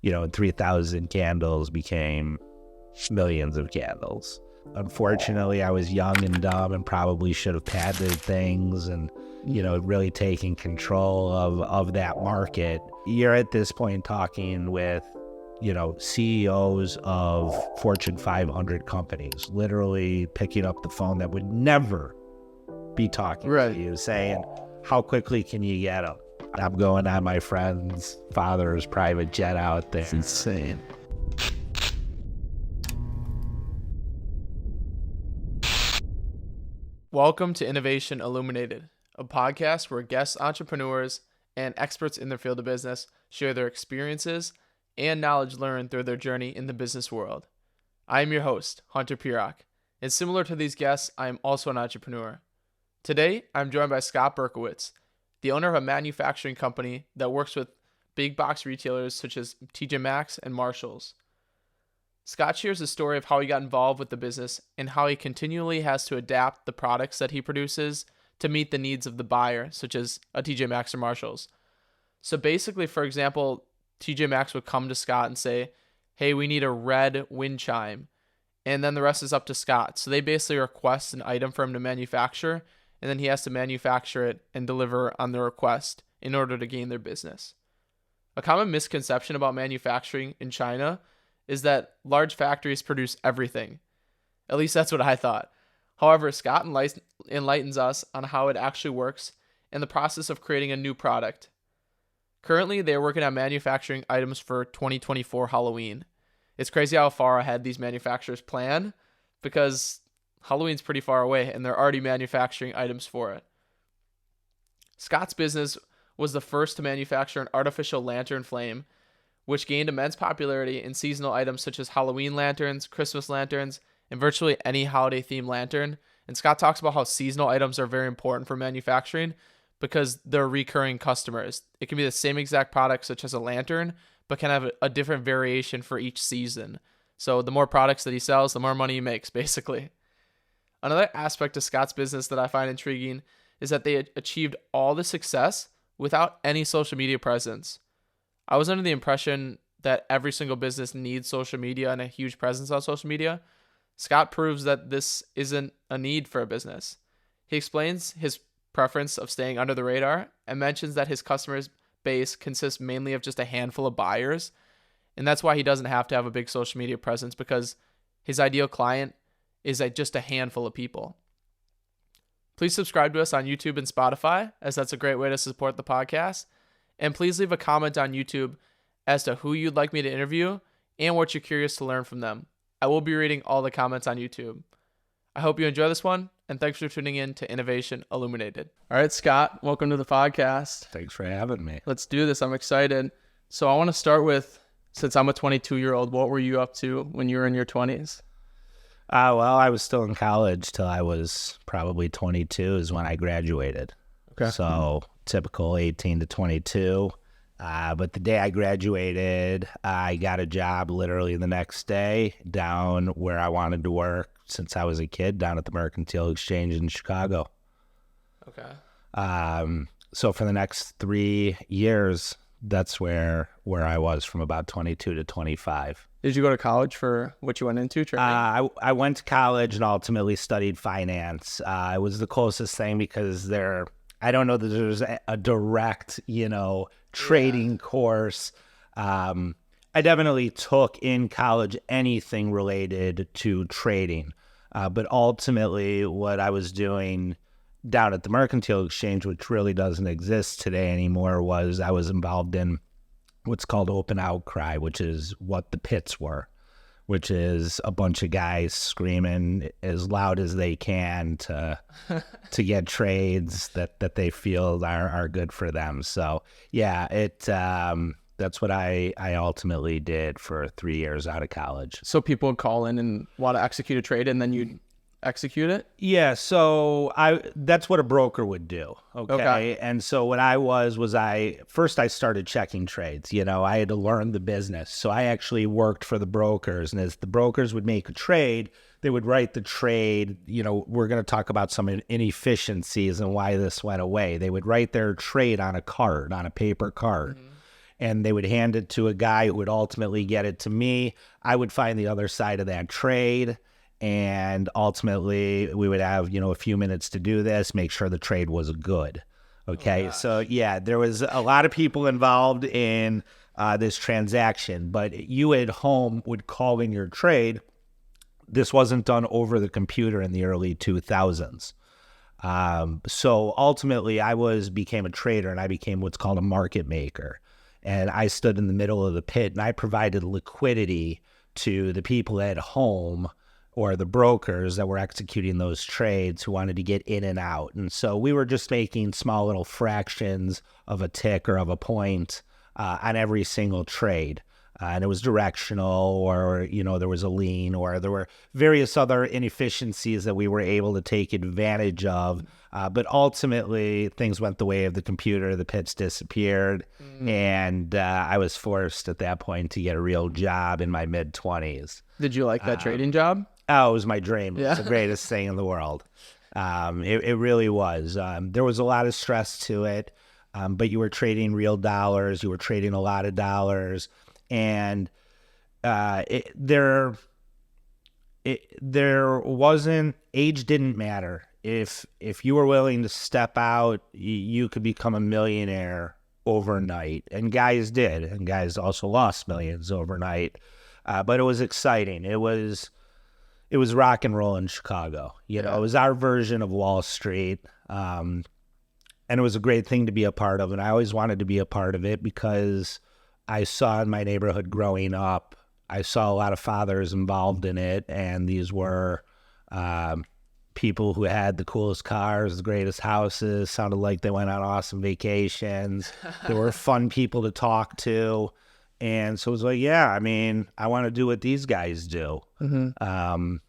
and 3,000 candles became millions of candles. Unfortunately, I was young and dumb and probably should have patented things and, really taking control of that market. You're at this point talking with, CEOs of Fortune 500 companies, literally picking up the phone that would never be talking to you, saying, how quickly can you get them? I'm going on my friend's father's private jet out there. It's insane. Welcome to Innovation Illuminated, a podcast where guest entrepreneurs and experts in their field of business share their experiences and knowledge learned through their journey in the business world. I am your host, Hunter Pirak, and similar to these guests, I am also an entrepreneur. Today, I'm joined by Scott Berkowitz, the owner of a manufacturing company that works with big box retailers such as Tjmaxx and Marshalls. Scott shares the story of how he got involved with the business and how he continually has to adapt the products that he produces to meet the needs of the buyer, such as a Tjmaxx or Marshalls. So basically, for example, Tjmaxx would come to Scott and say, hey, we need a red wind chime. And then the rest is up to Scott. So they basically request an item for him to manufacture, and then he has to manufacture it and deliver on the request in order to gain their business. A common misconception about manufacturing in China is that large factories produce everything. At least that's what I thought. However, Scott enlightens us on how it actually works and the process of creating a new product. Currently, they are working on manufacturing items for 2024 Halloween. It's crazy how far ahead these manufacturers plan because Halloween's pretty far away and they're already manufacturing items for it. Scott's business was the first to manufacture an artificial lantern flame, which gained immense popularity in seasonal items such as Halloween lanterns, Christmas lanterns, and virtually any holiday-themed lantern. And Scott talks about how seasonal items are very important for manufacturing because they're recurring customers. It can be the same exact product such as a lantern, but can have a different variation for each season. So the more products that he sells, the more money he makes, basically. Another aspect of Scott's business that I find intriguing is that they achieved all the success without any social media presence. I was under the impression that every single business needs social media and a huge presence on social media. Scott proves that this isn't a need for a business. He explains his preference of staying under the radar and mentions that his customer base consists mainly of just a handful of buyers. And that's why he doesn't have to have a big social media presence because his ideal client is just a handful of people. Please subscribe to us on YouTube and Spotify, as that's a great way to support the podcast. And please leave a comment on YouTube as to who you'd like me to interview and what you're curious to learn from them. I will be reading all the comments on YouTube. I hope you enjoy this one, and thanks for tuning in to Innovation Illuminated. All right, Scott, welcome to the podcast. Thanks for having me. Let's do this. I'm excited. So I want to start with, since I'm a 22-year-old, what were you up to when you were in your 20s? Well, I was still in college till I was probably 22 is when I graduated. Okay. So typical 18 to 22. But the day I graduated, I got a job literally the next day down where I wanted to work since I was a kid, down at the Mercantile Exchange in Chicago. Okay. So for the next 3 years, that's where I was from about 22 to 25. Did you go to college for what you went into, training? I went to college and ultimately studied finance. It was the closest thing because I don't know that there's a direct, trading course. I definitely took in college anything related to trading. But ultimately what I was doing down at the Mercantile Exchange, which really doesn't exist today anymore, was I was involved in what's called open outcry, which is what the pits were, which is a bunch of guys screaming as loud as they can to get trades that they feel are good for them. So yeah, that's what I ultimately did for 3 years out of college. So people would call in and want to execute a trade, and then you'd execute it? Yeah, so that's what a broker would do. Okay. And so what I first started checking trades. I had to learn the business. So I actually worked for the brokers, and as the brokers would make a trade, they would write the trade. We're going to talk about some inefficiencies and why this went away. They would write their trade on a card, on a paper card. Mm-hmm. and they would hand it to a guy who would ultimately get it to me. I would find the other side of that trade, and ultimately we would have, a few minutes to do this, make sure the trade was good. Okay. So yeah, there was a lot of people involved in this transaction, but you at home would call in your trade. This wasn't done over the computer in the early 2000s. So ultimately became a trader, and I became what's called a market maker. And I stood in the middle of the pit, and I provided liquidity to the people at home or the brokers that were executing those trades who wanted to get in and out. And so we were just making small little fractions of a tick or of a point on every single trade. And it was directional, or, there was a lien, or there were various other inefficiencies that we were able to take advantage of. But ultimately, things went the way of the computer. The pits disappeared. And I was forced at that point to get a real job in my mid-20s. Did you like that trading job? Oh, it was my dream. It was the greatest thing in the world. It really was. There was a lot of stress to it, but you were trading real dollars. You were trading a lot of dollars. And there wasn't, age didn't matter. If you were willing to step out, you could become a millionaire overnight. And guys did, and guys also lost millions overnight. But it was exciting. It was rock and roll in Chicago. It was our version of Wall Street. And it was a great thing to be a part of. And I always wanted to be a part of it because I saw in my neighborhood growing up, I saw a lot of fathers involved in it, and these were people who had the coolest cars, the greatest houses, sounded like they went on awesome vacations. They were fun people to talk to, and so it was like, I want to do what these guys do. And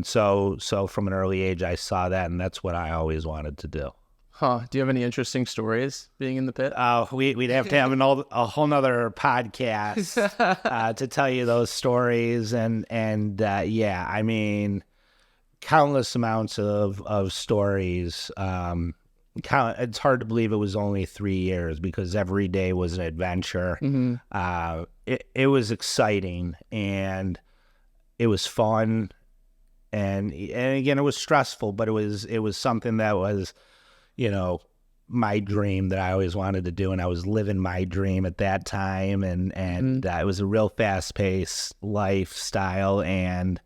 so from an early age, I saw that, and that's what I always wanted to do. Huh. Do you have any interesting stories being in the pit? We'd have to have a whole nother podcast to tell you those stories. And countless amounts of stories. It's hard to believe it was only 3 years because every day was an adventure. It was exciting, and it was fun. And again, it was stressful, but it was something that was, my dream that I always wanted to do, and I was living my dream at that time, and it was a real fast-paced lifestyle, and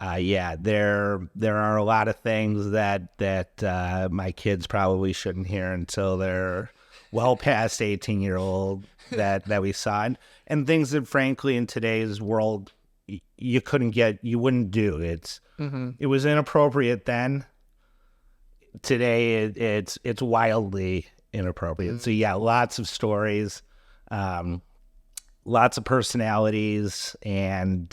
there are a lot of things that my kids probably shouldn't hear until they're well past 18-year-old that we saw, and things that frankly in today's world you wouldn't do. It was inappropriate then. Today it's wildly inappropriate. So lots of stories, lots of personalities, and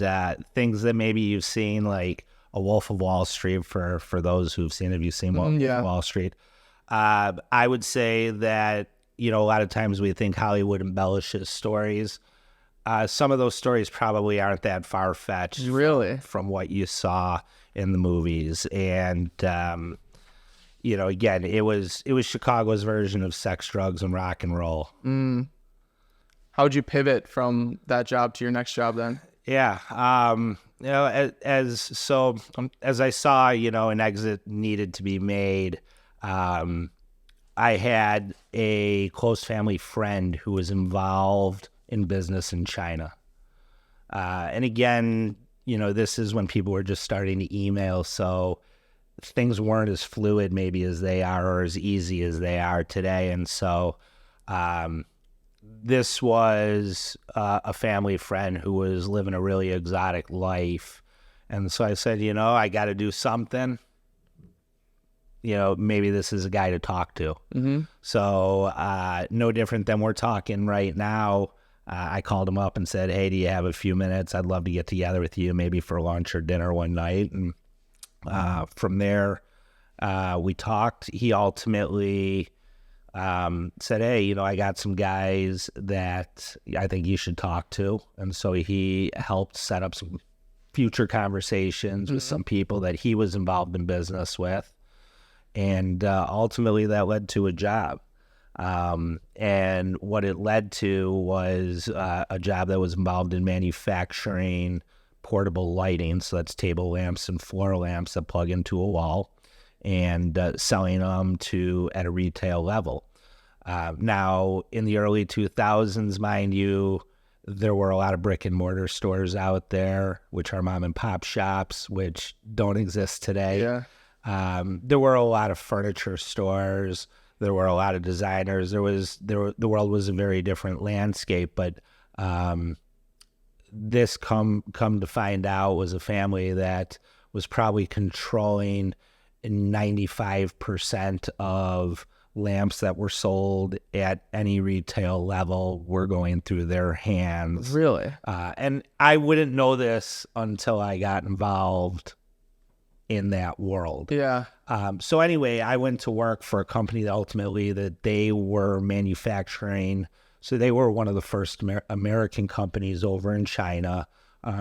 things that maybe you've seen, like a Wolf of Wall Street. For those who've seen, have you seen Wall Street? I would say that a lot of times we think Hollywood embellishes stories. Some of those stories probably aren't that far-fetched, really, from what you saw in the movies. And again, it was Chicago's version of sex, drugs, and rock and roll. How would you pivot from that job to your next job then? Yeah. As I saw, an exit needed to be made, I had a close family friend who was involved in business in China. And again, this is when people were just starting to email, so things weren't as fluid maybe as they are, or as easy as they are today. And so this was a family friend who was living a really exotic life. And so I said, I got to do something. Maybe this is a guy to talk to. So no different than we're talking right now. I called him up and said, hey, do you have a few minutes? I'd love to get together with you, maybe for lunch or dinner one night. And from there, we talked. He ultimately said, hey, I got some guys that I think you should talk to. And so he helped set up some future conversations with some people that he was involved in business with. And ultimately that led to a job. And what it led to was a job that was involved in manufacturing portable lighting. So that's table lamps and floor lamps that plug into a wall, and selling them at a retail level. Now, in the early 2000s, mind you, there were a lot of brick and mortar stores out there, which are mom and pop shops, which don't exist today. Yeah. There were a lot of furniture stores. There were a lot of designers. The world was a very different landscape, but this come to find out was a family that was probably controlling 95% of lamps that were sold at any retail level were going through their hands. Really? And I wouldn't know this until I got involved in that world. Yeah. So anyway, I went to work for a company that ultimately that they were manufacturing. So they were one of the first American companies over in China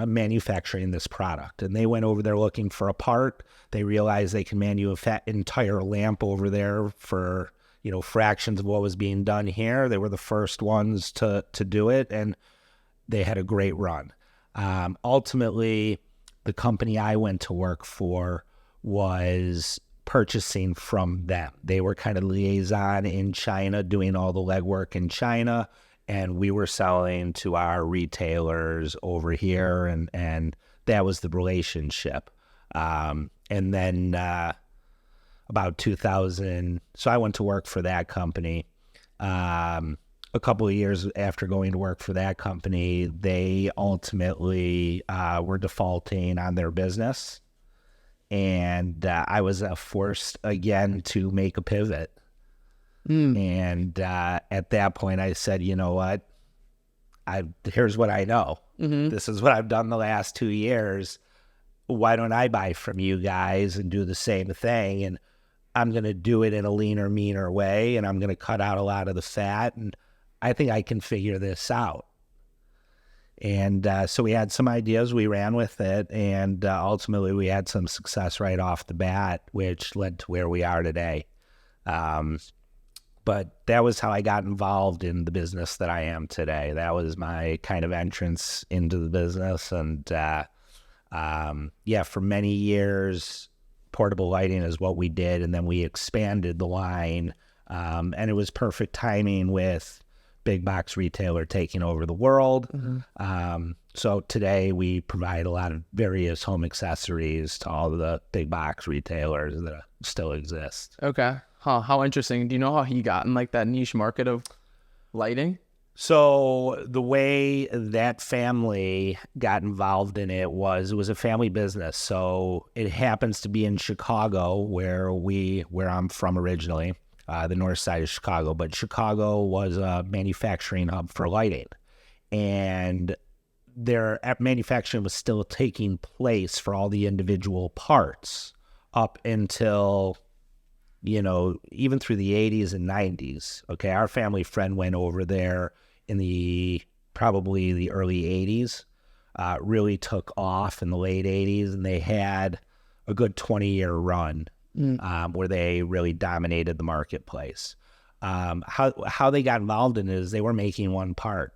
manufacturing this product. And they went over there looking for a part. They realized they can manufacture entire lamp over there for, fractions of what was being done here. They were the first ones to do it, and they had a great run. Ultimately, the company I went to work for was purchasing from them. They were kind of liaison in China, doing all the legwork in China, and we were selling to our retailers over here, and that was the relationship. And then about 2000, so I went to work for that company. A couple of years after going to work for that company, they ultimately were defaulting on their business, and I was forced again to make a pivot. And at that point, I said, you know what? Here's what I know. This is what I've done the last 2 years. Why don't I buy from you guys and do the same thing? And I'm going to do it in a leaner, meaner way, and I'm going to cut out a lot of the fat, and I think I can figure this out. And so we had some ideas, we ran with it, and ultimately we had some success right off the bat, which led to where we are today. But that was how I got involved in the business that I am today. That was my kind of entrance into the business. And for many years, portable lighting is what we did. And then we expanded the line. And it was perfect timing with big box retailer taking over the world. So today we provide a lot of various home accessories to all of the big box retailers that still exist. Okay. How interesting. Do you know how he got in like that niche market of lighting? So the way that family got involved in it was a family business. So it happens to be in Chicago, where I'm from originally, the north side of Chicago. But Chicago was a manufacturing hub for lighting, and their manufacturing was still taking place for all the individual parts up until, even through the 80s and 90s. Okay, our family friend went over there in probably the early 80s, really took off in the late 80s, and they had a good 20-year run where they really dominated the marketplace. How they got involved in it is they were making one part.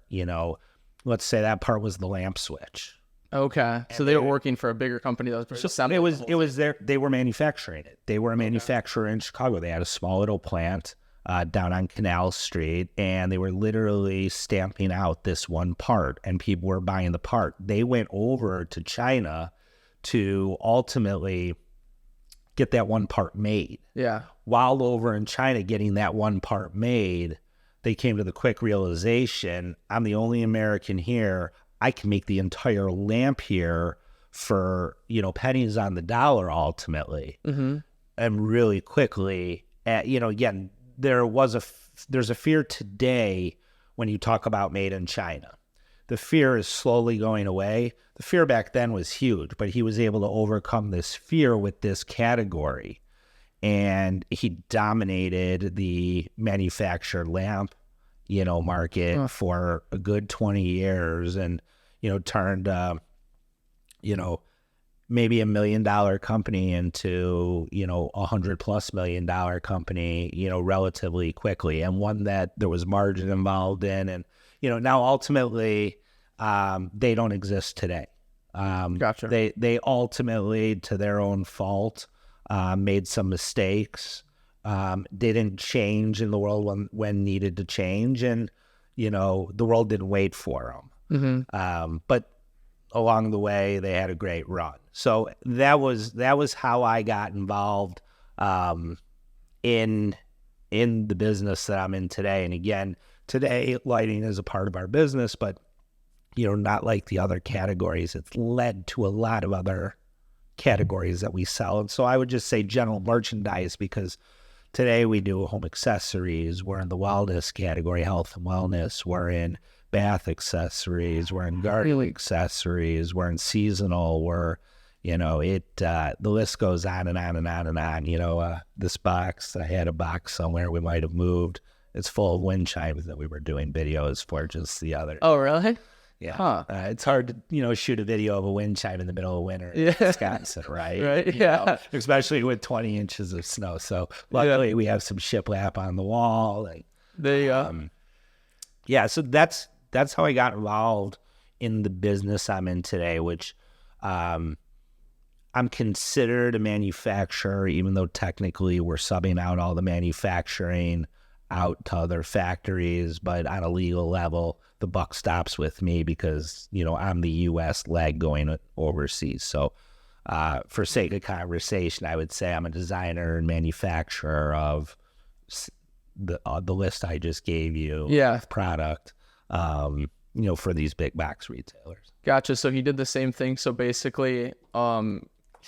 Let's say that part was the lamp switch. Okay, so they were working for a bigger company that was just it was there. They were manufacturing it. They were a manufacturer in Chicago. They had a small little plant down on Canal Street, and they were literally stamping out this one part, and people were buying the part. They went over to China to ultimately get that one part made. Yeah. While over in China getting that one part made, they came to the quick realization, I'm the only American here. I can make the entire lamp here for, pennies on the dollar ultimately. And really quickly, again, there's a fear today when you talk about made in China. The fear is slowly going away. The fear back then was huge, but he was able to overcome this fear with this category. And he dominated the manufactured lamp, market for a good 20 years, and, turned, maybe $1 million company into, $100+ million company, relatively quickly, and one that there was margin involved in. And, now ultimately, they don't exist today. Gotcha. They ultimately, to their own fault, made some mistakes, didn't change in the world when needed to change. And, the world didn't wait for them. But along the way, they had a great run. So that was how I got involved in the business that I'm in today. And again, today lighting is a part of our business, but not like the other categories. It's led to a lot of other categories that we sell. And so I would just say general merchandise, because today we do home accessories. We're in the wellness category, health and wellness. We're in bath accessories. We're in gardening accessories. We're in seasonal. We're, the list goes on and on and on and on. This box, I had a box somewhere we might have moved. It's full of wind chimes that we were doing videos for just the other. Oh, really? Yeah. Huh. It's hard to, shoot a video of a wind chime in the middle of winter in Wisconsin, right? Right. Yeah. Especially with 20 inches of snow. So luckily we have some shiplap on the wall. And, there you go. Yeah. So that's how I got involved in the business I'm in today, which I'm considered a manufacturer, even though technically we're subbing out all the manufacturing out to other factories. But on a legal level, the buck stops with me because, I'm the U.S. leg going overseas. So for sake of conversation, I would say I'm a designer and manufacturer of the list I just gave you. Yeah. Product. For these big box retailers. Gotcha. So he did the same thing. So basically,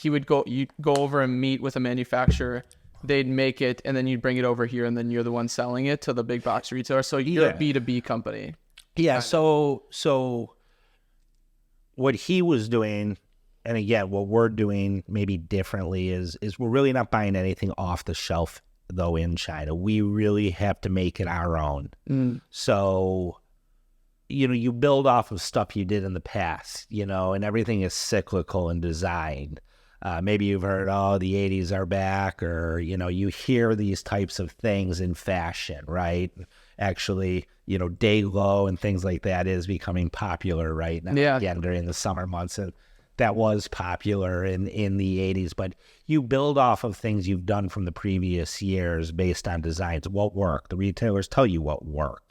you'd go over and meet with a manufacturer, they'd make it, and then you'd bring it over here, and then you're the one selling it to the big box retailer. So you're a B2B company. Yeah. So what he was doing, and again, what we're doing maybe differently is we're really not buying anything off the shelf though in China. We really have to make it our own. So you build off of stuff you did in the past, and everything is cyclical in design. Maybe you've heard, the 80s are back, or, you hear these types of things in fashion, right? Actually, day glow and things like that is becoming popular right now, again, during the summer months. And that was popular in the 80s, but you build off of things you've done from the previous years based on designs. What worked? The retailers tell you what worked.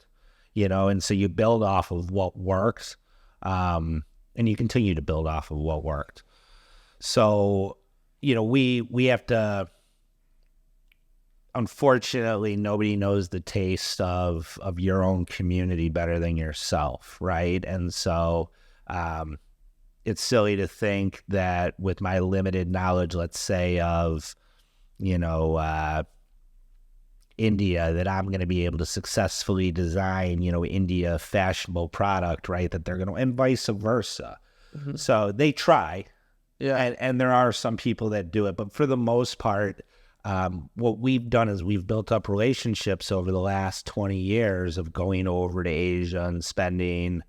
And so you build off of what works, and you continue to build off of what worked. So, we have to, unfortunately, nobody knows the taste of your own community better than yourself, right? And so it's silly to think that with my limited knowledge, let's say, of, India, that I'm going to be able to successfully design, India fashionable product, right? That they're going to, and vice versa. So they try. Yeah. And there are some people that do it, but for the most part, what we've done is we've built up relationships over the last 20 years of going over to Asia and spending,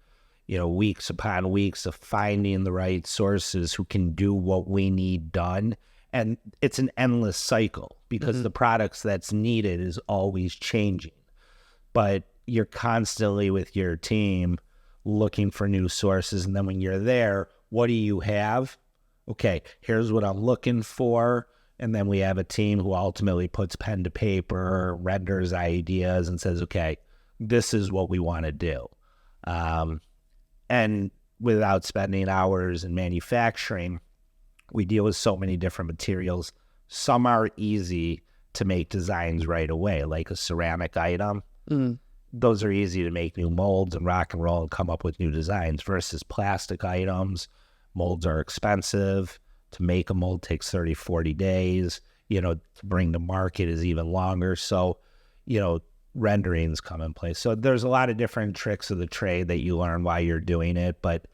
weeks upon weeks of finding the right sources who can do what we need done. And it's an endless cycle because the products that's needed is always changing. But you're constantly with your team looking for new sources. And then when you're there, what do you have? Okay, here's what I'm looking for. And then we have a team who ultimately puts pen to paper, renders ideas, and says, okay, this is what we want to do. And without spending hours in manufacturing, we deal with so many different materials. Some are easy to make designs right away, like a ceramic item. Those are easy to make new molds and rock and roll and come up with new designs versus plastic items. Molds are expensive. To make a mold takes 30, 40 days. To bring to market is even longer. So, renderings come in place. So there's a lot of different tricks of the trade that you learn while you're doing it, but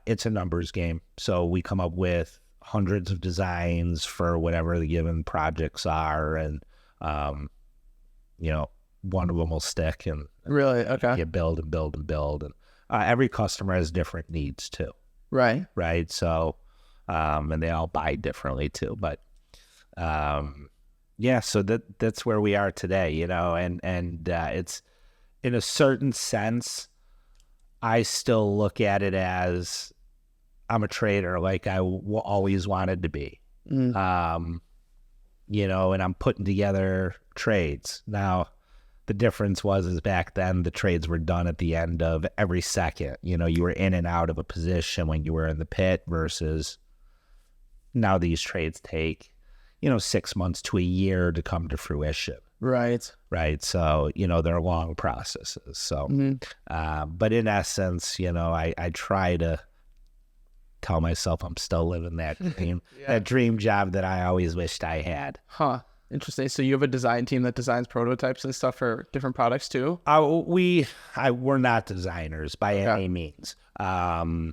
it's a numbers game. So we come up with hundreds of designs for whatever the given projects are, and one of them will stick, and really, okay, you build and build and build, and every customer has different needs too. Right. So And they all buy differently too. But yeah, so that's where we are today, you know, and it's, in a certain sense, I still look at it as I'm a trader like I always wanted to be. You know, and I'm putting together trades. Now, the difference is back then the trades were done at the end of every second. You know, you were in and out of a position when you were in the pit versus now these trades take, 6 months to a year to come to fruition. Right. So, they're long processes. So, but in essence, I try to tell myself I'm still living that dream, that dream job that I always wished I had. Huh. Interesting. So you have a design team that designs prototypes and stuff for different products too? We're not designers by any means. But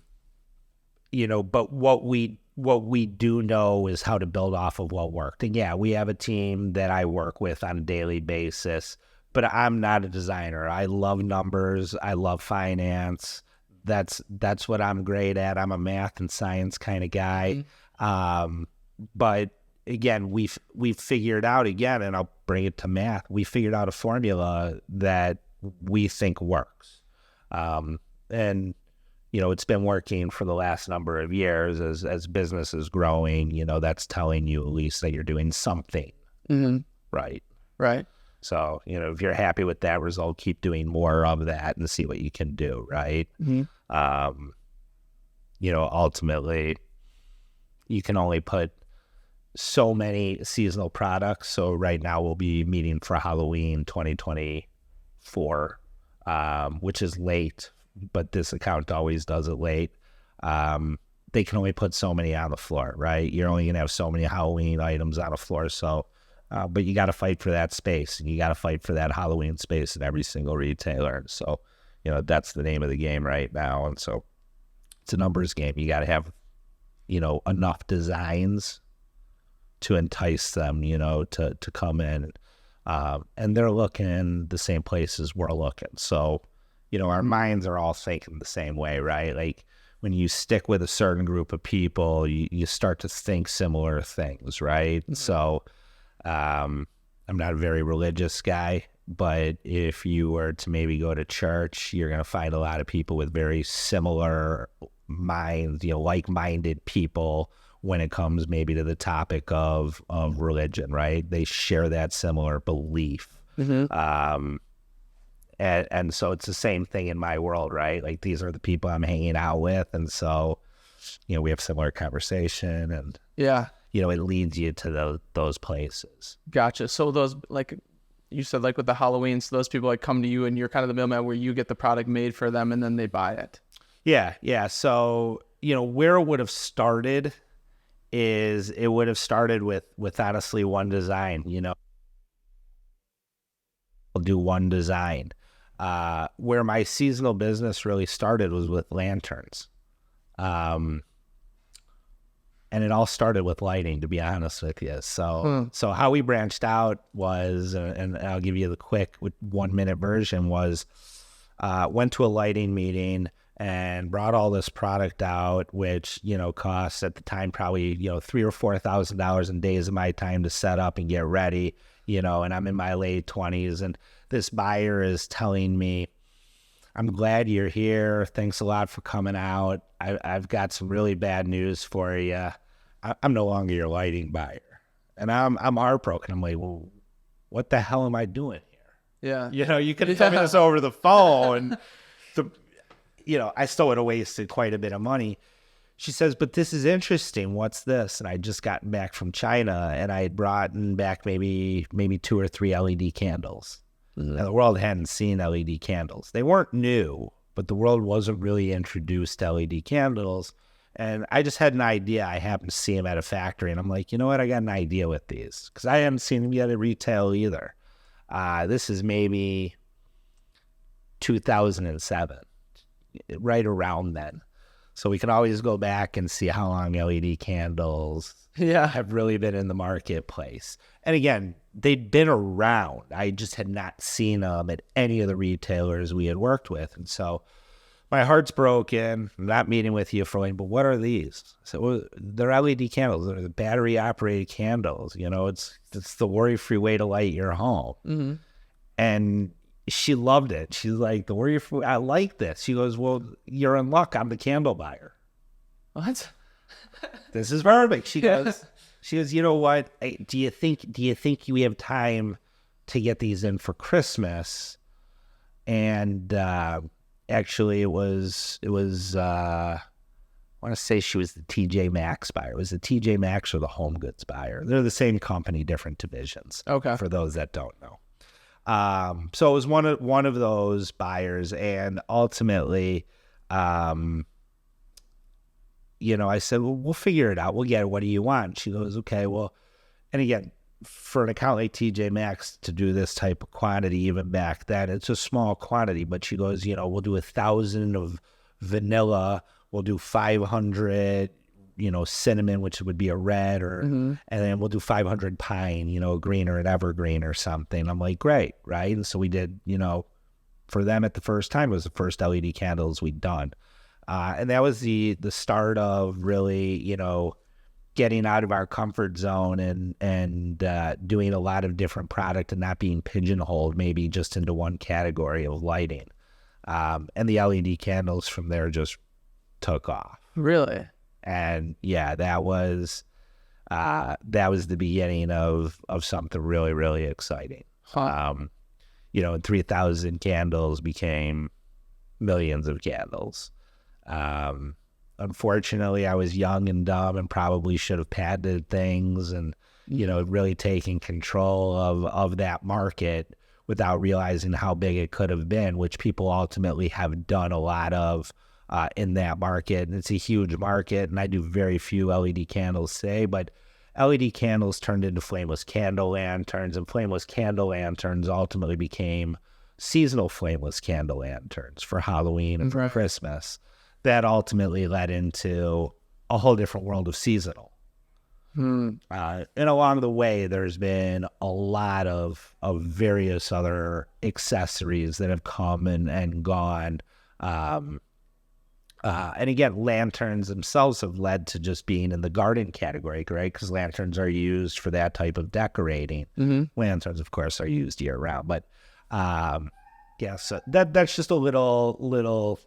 what we do know is how to build off of what worked. And yeah, we have a team that I work with on a daily basis, but I'm not a designer. I love numbers. I love finance. That's what I'm great at. I'm a math and science kind of guy. But again, we've figured out, again, and I'll bring it to math, we figured out a formula that we think works. And it's been working for the last number of years as business is growing. That's telling you at least that you're doing something right. So, if you're happy with that result, keep doing more of that and see what you can do, right? Ultimately, you can only put so many seasonal products. So right now we'll be meeting for Halloween 2024, which is late, but this account always does it late. They can only put so many on the floor, right? You're only going to have so many Halloween items on the floor. So, but you got to fight for that space, and you got to fight for that Halloween space at every single retailer. So, that's the name of the game right now. And so it's a numbers game. You got to have, enough designs to entice them, to come in. And they're looking the same places we're looking. So, our minds are all thinking the same way, right? Like when you stick with a certain group of people, you start to think similar things, right? So I'm not a very religious guy, but if you were to maybe go to church, you're going to find a lot of people with very similar minds, like-minded people when it comes maybe to the topic of religion, right? They share that similar belief. And so it's the same thing in my world, right? Like these are the people I'm hanging out with. And so, we have similar conversation and, it leads you to those places. Gotcha. So those, like you said, like with the Halloween, so those people like come to you and you're kind of the middleman where you get the product made for them and then they buy it. Yeah. So, where it would have started is it would have started with honestly one design, I'll do one design. Where my seasonal business really started was with lanterns. And it all started with lighting, to be honest with you. So how we branched out was, and I'll give you the quick 1 minute version, was went to a lighting meeting and brought all this product out, which, cost at the time probably, $3,000 or $4,000 in days of my time to set up and get ready, and I'm in my late 20s. And this buyer is telling me, I'm glad you're here. Thanks a lot for coming out. I've got some really bad news for you. I'm no longer your lighting buyer. And I'm heartbroken. I'm like, well, what the hell am I doing here? Yeah. You could have told me this over the phone. I still would have wasted quite a bit of money. She says, but this is interesting. What's this? And I just gotten back from China, and I had brought back maybe 2 or 3 LED candles. And the world hadn't seen LED candles. They weren't new, but the world wasn't really introduced to LED candles. And I just had an idea. I happened to see them at a factory, and I'm like, you know what? I got an idea with these because I haven't seen them yet at retail either. This is maybe 2007, right around then. So we can always go back and see how long LED candles have really been in the marketplace. And again, they'd been around. I just had not seen them at any of the retailers we had worked with. And so my heart's broken. I'm not meeting with you for like, but what are these? So well, they're LED candles. They're the battery operated candles. You know, it's the worry-free way to light your home. Mm-hmm. And she loved it. She's like, the worry-free, I like this. She goes, well, you're in luck. I'm the candle buyer. What? This is perfect. She goes, you know what? Do you think we have time to get these in for Christmas? And actually, it was I want to say she was the Tjmaxx buyer. It was the Tjmaxx or the HomeGoods buyer. They're the same company, different divisions. Okay. For those that don't know. So it was one of those buyers, and ultimately, you know, I said, well, we'll figure it out. We'll get it. What do you want? She goes, okay, well, and again, for an account like Tjmaxx to do this type of quantity, even back then, it's a small quantity, but she goes, you know, we'll do 1,000 of vanilla. We'll do 500, you know, cinnamon, which would be a red, or, and then we'll do 500 pine, you know, green or an evergreen or something. I'm like, great. Right. And so we did, you know, for them at the first time, it was the first LED candles we'd done. And that was the start of really, you know, getting out of our comfort zone and doing a lot of different product and not being pigeonholed maybe just into one category of lighting. And the LED candles from there just took off. Really? And yeah, that was the beginning of something really, really exciting. Huh. You know, 3,000 candles became millions of candles. Unfortunately, I was young and dumb and probably should have patented things and, you know, really taken control of that market without realizing how big it could have been, which people ultimately have done a lot of in that market. And it's a huge market, and I do very few LED candles today, but LED candles turned into flameless candle lanterns, and flameless candle lanterns ultimately became seasonal flameless candle lanterns for Halloween and for Christmas. That ultimately led into a whole different world of seasonal. And along the way, there's been a lot of various other accessories that have come and gone. And again, lanterns themselves have led to just being in the garden category, right? Because lanterns are used for that type of decorating. Lanterns, of course, are used year round. But yeah, so that's just a little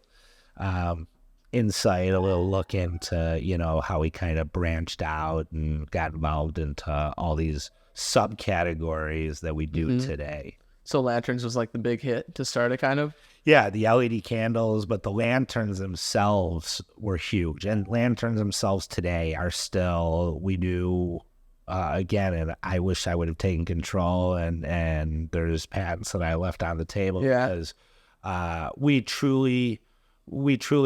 insight, a little look into, you know, how we kind of branched out and got involved into all these subcategories that we do today. So lanterns was like the big hit to start it, kind of? Yeah, the LED candles, but the lanterns themselves were huge. And lanterns themselves today are still, we do, again, and I wish I would have taken control, and there's patents that I left on the table because we truly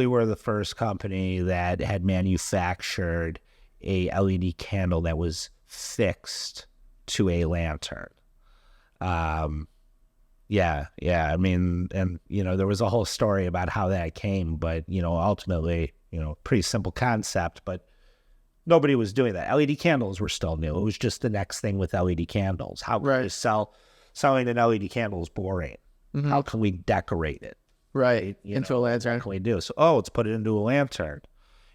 were the first company that had manufactured a LED candle that was fixed to a lantern. Yeah. I mean, and, you know, there was a whole story about how that came, but, you know, ultimately, you know, pretty simple concept, but nobody was doing that. LED candles were still new. It was just the next thing with LED candles. How can we selling an LED candle is boring. How can we decorate it? Right, into a lantern. What can we do? So, let's put it into a lantern.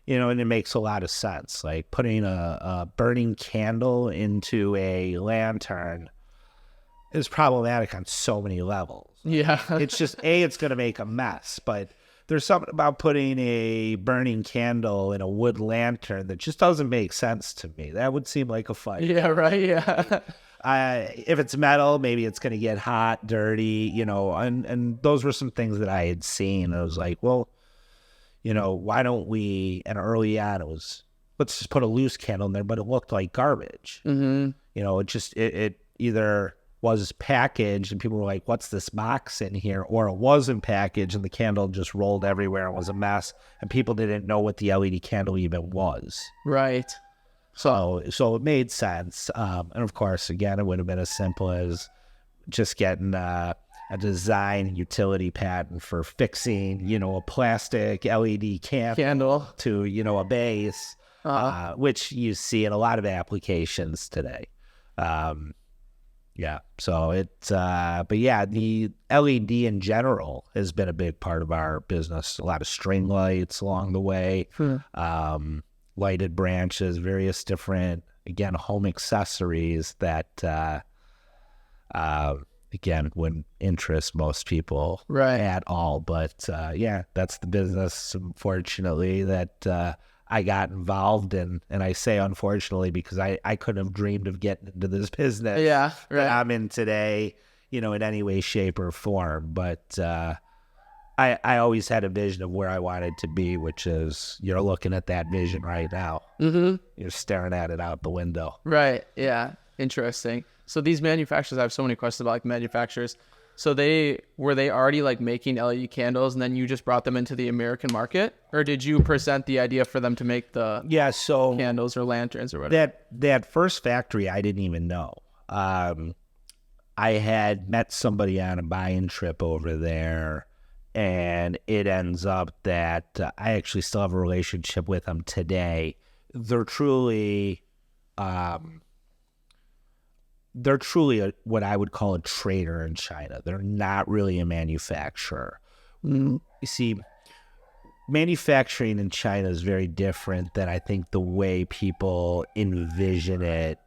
You know, and it makes a lot of sense. Like putting a burning candle into a lantern is problematic on so many levels. Yeah. It's just, it's going to make a mess. But there's something about putting a burning candle in a wood lantern that just doesn't make sense to me. That would seem like a fight. Yeah, right, yeah. If it's metal, maybe it's going to get hot, dirty, you know, and those were some things that I had seen. I was like, well, you know, why don't we, and early on it was, let's just put a loose candle in there, but it looked like garbage. You know, it either was packaged and people were like, what's this box in here? Or it wasn't packaged and the candle just rolled everywhere and was a mess, and people didn't know what the LED candle even was. Right. So it made sense. And of course, again, it would have been as simple as just getting a design utility patent for fixing, you know, a plastic LED candle to, you know, a base, which you see in a lot of applications today. Yeah. So but yeah, the LED in general has been a big part of our business. A lot of string lights along the way, lighted branches, various different, again, home accessories that, again, wouldn't interest most people at all. But yeah, that's the business, unfortunately, that I got involved in. And I say unfortunately because I couldn't have dreamed of getting into this business that I'm in today, in any way, shape, or form. But I always had a vision of where I wanted to be, which is, you're looking at that vision right now. Mm-hmm. You're staring at it out the window. Right. Yeah. Interesting. So these manufacturers, I have so many questions about like manufacturers. So were they already like making LED candles and then you just brought them into the American market, or did you present the idea for them to make the candles or lanterns or whatever? That first factory, I didn't even know. I had met somebody on a buying trip over there, and it ends up that I actually still have a relationship with them today. They're truly what I would call a trader in China. They're not really a manufacturer. You see, manufacturing in China is very different than I think the way people envision it,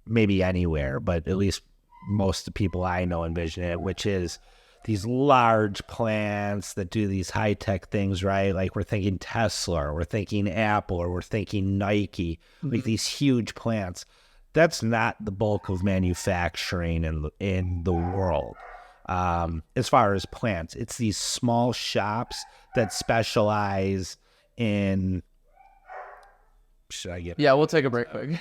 maybe anywhere, but at least most of the people I know envision it, which is these large plants that do these high-tech things, right? Like we're thinking Tesla, or we're thinking Apple, or we're thinking Nike, like these huge plants. That's not the bulk of manufacturing in the world. As far as plants, it's these small shops that specialize in. Should I get? Yeah, we'll take a break quick.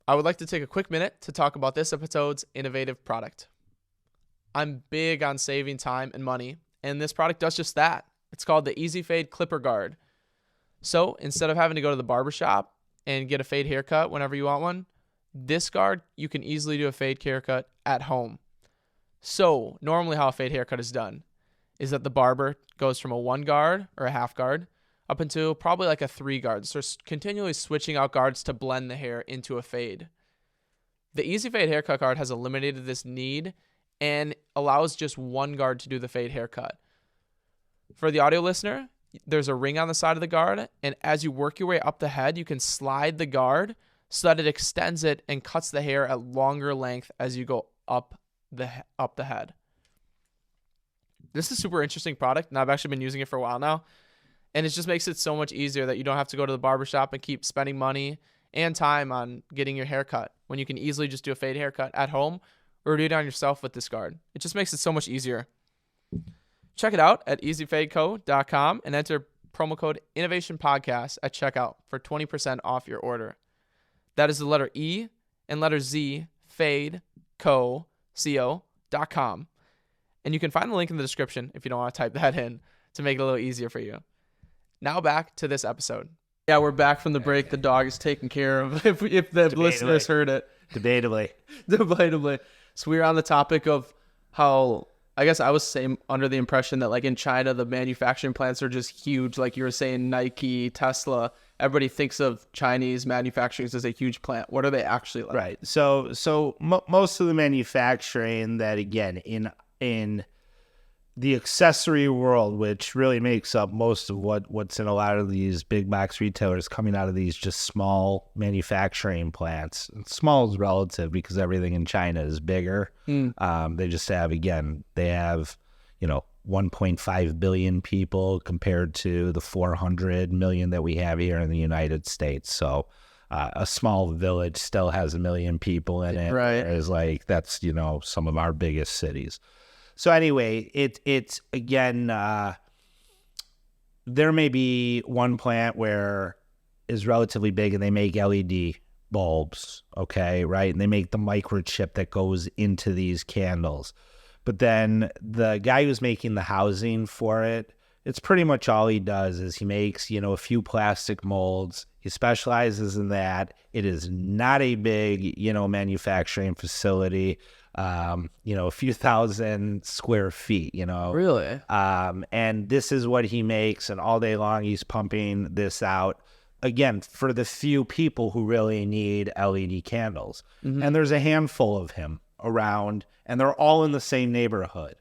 I would like to take a quick minute to talk about this episode's innovative product. I'm big on saving time and money, and this product does just that. It's called the Easy Fade Clipper Guard. So instead of having to go to the barbershop and get a fade haircut whenever you want one, this guard, you can easily do a fade haircut at home. So normally how a fade haircut is done is that the barber goes from a 1 guard or a half guard up into probably like a 3 guard. So continually switching out guards to blend the hair into a fade. The Easy Fade Haircut Guard has eliminated this need and allows just 1 guard to do the fade haircut. For the audio listener, there's a ring on the side of the guard, and as you work your way up the head, you can slide the guard so that it extends it and cuts the hair at longer length as you go up the head. This is a super interesting product, and I've actually been using it for a while now, and it just makes it so much easier that you don't have to go to the barbershop and keep spending money and time on getting your hair cut when you can easily just do a fade haircut at home or do it on yourself with this guard. It just makes it so much easier. Check it out at easyfadeco.com and enter promo code InnovationPodcast at checkout for 20% off your order. That is the letter E and letter Z, fadeco.com. And you can find the link in the description if you don't want to type that in to make it a little easier for you. Now back to this episode. Yeah, we're back from the break. The dog is taken care of if the listeners heard it. Debatably. So we were on the topic of how, I guess I was under the impression that like in China, the manufacturing plants are just huge. Like you were saying, Nike, Tesla, everybody thinks of Chinese manufacturing as a huge plant. What are they actually like? Right. So most of the manufacturing that, again, in the accessory world, which really makes up most of what's in a lot of these big box retailers, coming out of these just small manufacturing plants. Small is relative because everything in China is bigger. They just have, again, 1.5 billion people compared to the 400 million that we have here in the United States. So a small village still has 1 million people in it. Right. Whereas that's, some of our biggest cities. So anyway, it's again, there may be one plant where is relatively big and they make LED bulbs, okay, right? And they make the microchip that goes into these candles. But then the guy who's making the housing for it, it's pretty much all he does is he makes, a few plastic molds. He specializes in that. It is not a big, manufacturing facility. A few thousand square feet, Really? And this is what he makes, and all day long he's pumping this out. again, for the few people who really need LED candles. And there's a handful of him around, and they're all in the same neighborhood,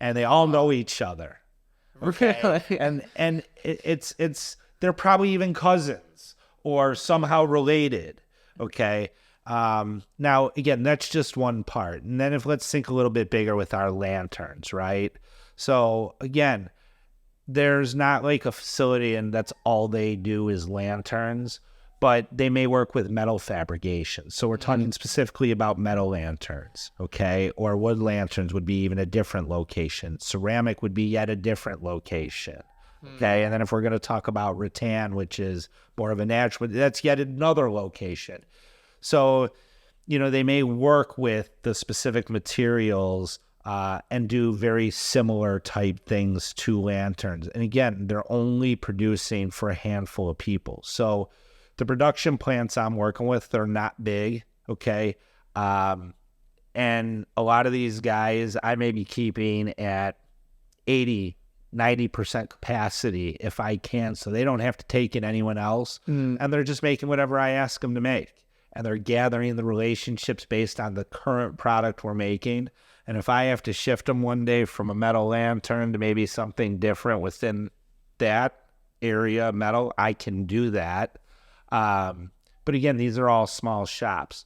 and they all know each other. Okay. and it's they're probably even cousins or somehow related. Okay. Now again, that's just one part. And then let's think a little bit bigger with our lanterns, right? So again, there's not like a facility and that's all they do is lanterns, but they may work with metal fabrication. So we're talking specifically about metal lanterns, okay? Or wood lanterns would be even a different location. Ceramic would be yet a different location, okay? And then if we're going to talk about rattan, which is more of a natural, that's yet another location. So, they may work with the specific materials and do very similar type things to lanterns. And again, they're only producing for a handful of people. So the production plants I'm working with, they're not big, okay? And a lot of these guys I may be keeping at 80, 90% capacity if I can, so they don't have to take in anyone else. And they're just making whatever I ask them to make. And they're gathering the relationships based on the current product we're making. And if I have to shift them one day from a metal lantern to maybe something different within that area, metal, I can do that. But again, these are all small shops.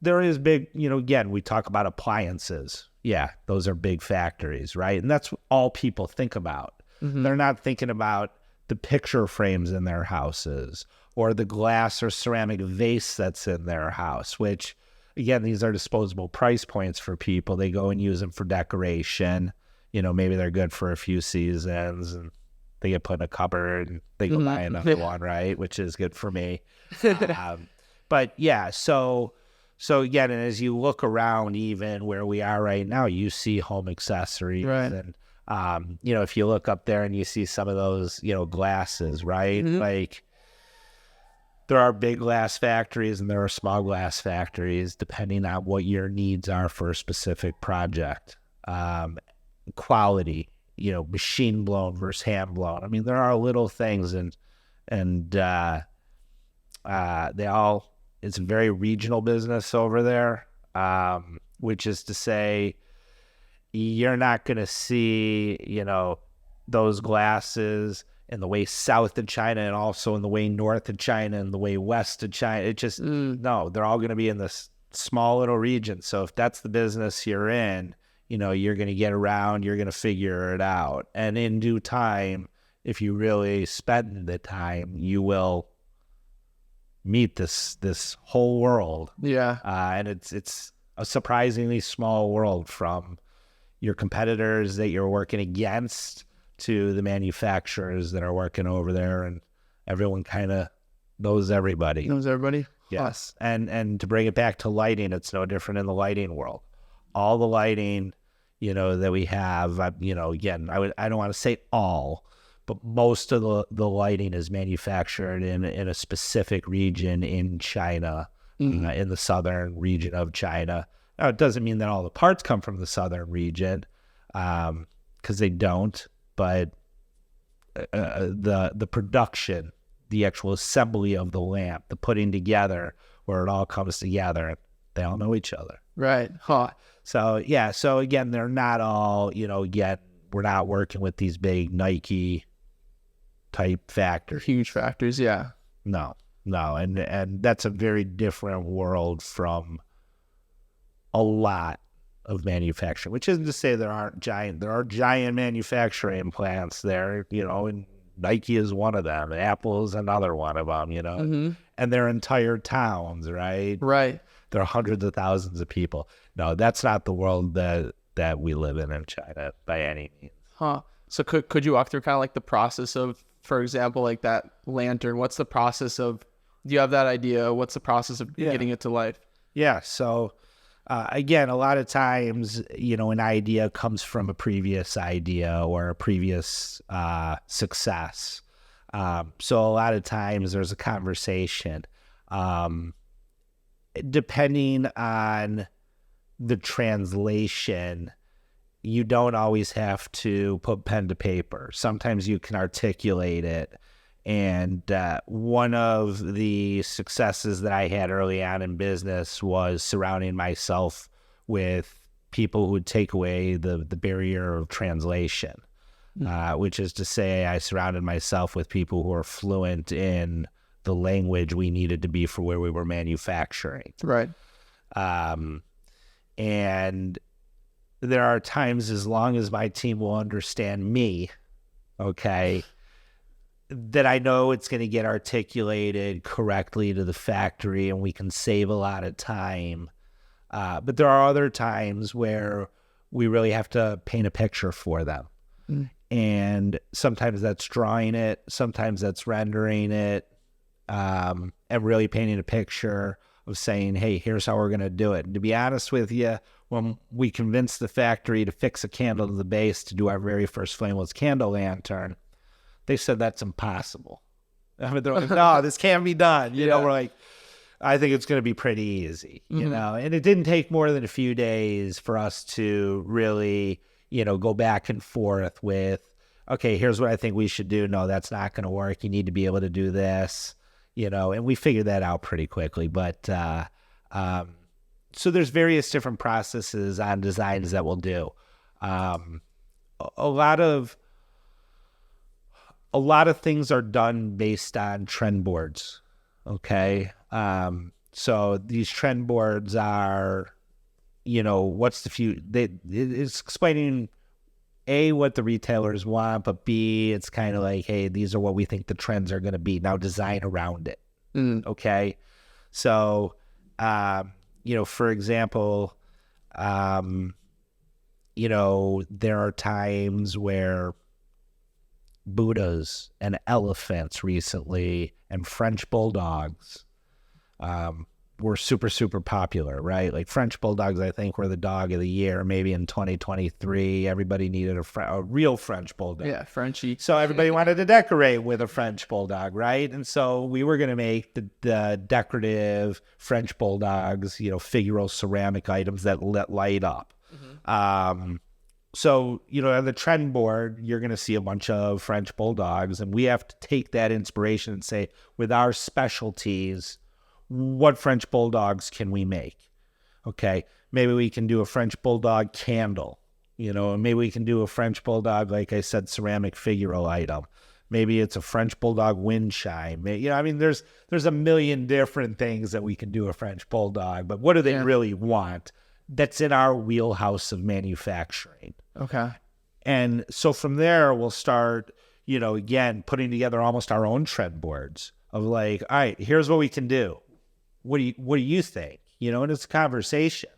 There is big, again, we talk about appliances. Yeah, those are big factories, right? And that's all people think about. They're not thinking about the picture frames in their houses or the glass or ceramic vase that's in their house, which, again, these are disposable price points for people. They go and use them for decoration. Maybe they're good for a few seasons and they get put in a cupboard and they go buy another one, right? Which is good for me. But yeah, so again, and as you look around even where we are right now, you see home accessories. Right. And, if you look up there and you see some of those, glasses, right? Like, there are big glass factories and there are small glass factories, depending on what your needs are for a specific project. Quality, machine blown versus hand blown. I mean, there are little things, and they all, it's a very regional business over there, which is to say, you're not going to see, those glasses in the way south of China and also in the way north of China and the way west of China. It just, no, they're all going to be in this small little region. So if that's the business you're in, you're going to get around, you're going to figure it out. And in due time, if you really spend the time, you will meet this whole world. Yeah. And it's a surprisingly small world, from your competitors that you're working against to the manufacturers that are working over there, and everyone kind of knows everybody. Knows everybody? Yes. And to bring it back to lighting, it's no different in the lighting world. All the lighting, that we have, again, I don't want to say all, but most of the lighting is manufactured in a specific region in China, in the southern region of China. Now, it doesn't mean that all the parts come from the southern region, because they don't. But the production, the actual assembly of the lamp, the putting together, where it all comes together, they all know each other. Right. Huh. So, yeah. So, again, they're not all, yet we're not working with these big Nike type factories. Huge factories, yeah. No. And that's a very different world from a lot of manufacturing, which isn't to say there are giant manufacturing plants there, and Nike is one of them, Apple is another one of them, and they're entire towns, right? Right. There are hundreds of thousands of people. No, that's not the world that we live in China by any means. Huh. So could you walk through kind of like the process of, for example, like that lantern? What's the process of, do you have that idea? What's the process of getting it to life? Yeah. So, again, a lot of times, an idea comes from a previous idea or a previous success. So a lot of times there's a conversation. Depending on the translation, you don't always have to put pen to paper. Sometimes you can articulate it And one of the successes that I had early on in business was surrounding myself with people who would take away the barrier of translation, which is to say I surrounded myself with people who are fluent in the language we needed to be for where we were manufacturing. Right. And there are times, as long as my team will understand me, okay, that I know it's going to get articulated correctly to the factory and we can save a lot of time. But there are other times where we really have to paint a picture for them. And sometimes that's drawing it, sometimes that's rendering it, and really painting a picture of saying, hey, here's how we're going to do it. And to be honest with you, when we convinced the factory to fix a candle to the base to do our very first flameless candle lantern, they said that's impossible. I mean, they're like, no, this can't be done. You know, we're like, I think it's going to be pretty easy, you know. And it didn't take more than a few days for us to really, you know, go back and forth with, okay, here's what I think we should do. No, that's not going to work. You need to be able to do this, you know, and we figured that out pretty quickly. But so there's various different processes on designs that we'll do. A lot of things are done based on trend boards. Okay. So these trend boards are, you know, what's the few, it's explaining A, what the retailers want, but B, it's kind of like, hey, these are what we think the trends are going to be. Now design around it. Okay. So, you know, for example, you know, there are times where Buddhas and elephants recently and French bulldogs were super, super popular, right? Like French bulldogs, I think, were the dog of the year. Maybe in 2023, everybody needed a real French bulldog. Yeah, Frenchie. So everybody wanted to decorate with a French bulldog, right? And so we were going to make the decorative French bulldogs, you know, figural ceramic items that light up. So, you know, on the trend board, you're going to see a bunch of French bulldogs, and we have to take that inspiration and say, with our specialties, what French bulldogs can we make? Okay, maybe we can do a French bulldog candle, you know, and maybe we can do a French bulldog, like I said, ceramic figural item. Maybe it's a French bulldog wind chime. You know, I mean, there's a million different things that we can do a French bulldog, but what do they really want? That's in our wheelhouse of manufacturing. Okay. And so from there, we'll start, you know, again, putting together almost our own trend boards of like, all right, here's what we can do. What do you think? You know, and it's a conversation.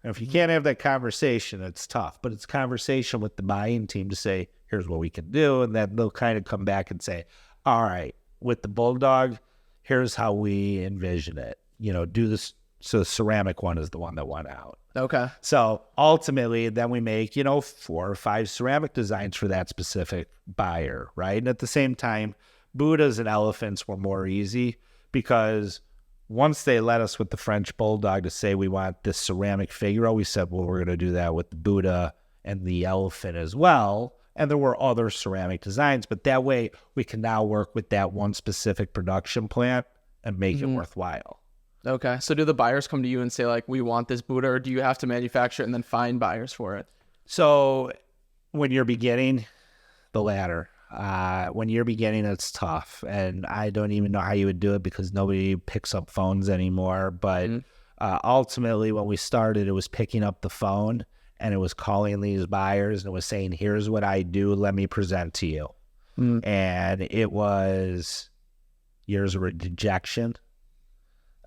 And if you can't have that conversation, it's tough. But it's conversation with the buying team to say, here's what we can do. And then they'll kind of come back and say, all right, with the bulldog, here's how we envision it. You know, do this. So the ceramic one is the one that went out. Okay. So ultimately, then we make, you know, 4 or 5 ceramic designs for that specific buyer, right? And at the same time, Buddhas and elephants were more easy because once they let us with the French bulldog to say we want this ceramic figure, we said, well, we're going to do that with the Buddha and the elephant as well. And there were other ceramic designs, but that way we can now work with that one specific production plant and make it worthwhile. Okay. So do the buyers come to you and say, like, we want this Buddha, or do you have to manufacture it and then find buyers for it? So when you're beginning, the latter. When you're beginning, it's tough. And I don't even know how you would do it because nobody picks up phones anymore. But ultimately, when we started, it was picking up the phone and it was calling these buyers and it was saying, here's what I do. Let me present to you. And it was years of rejection.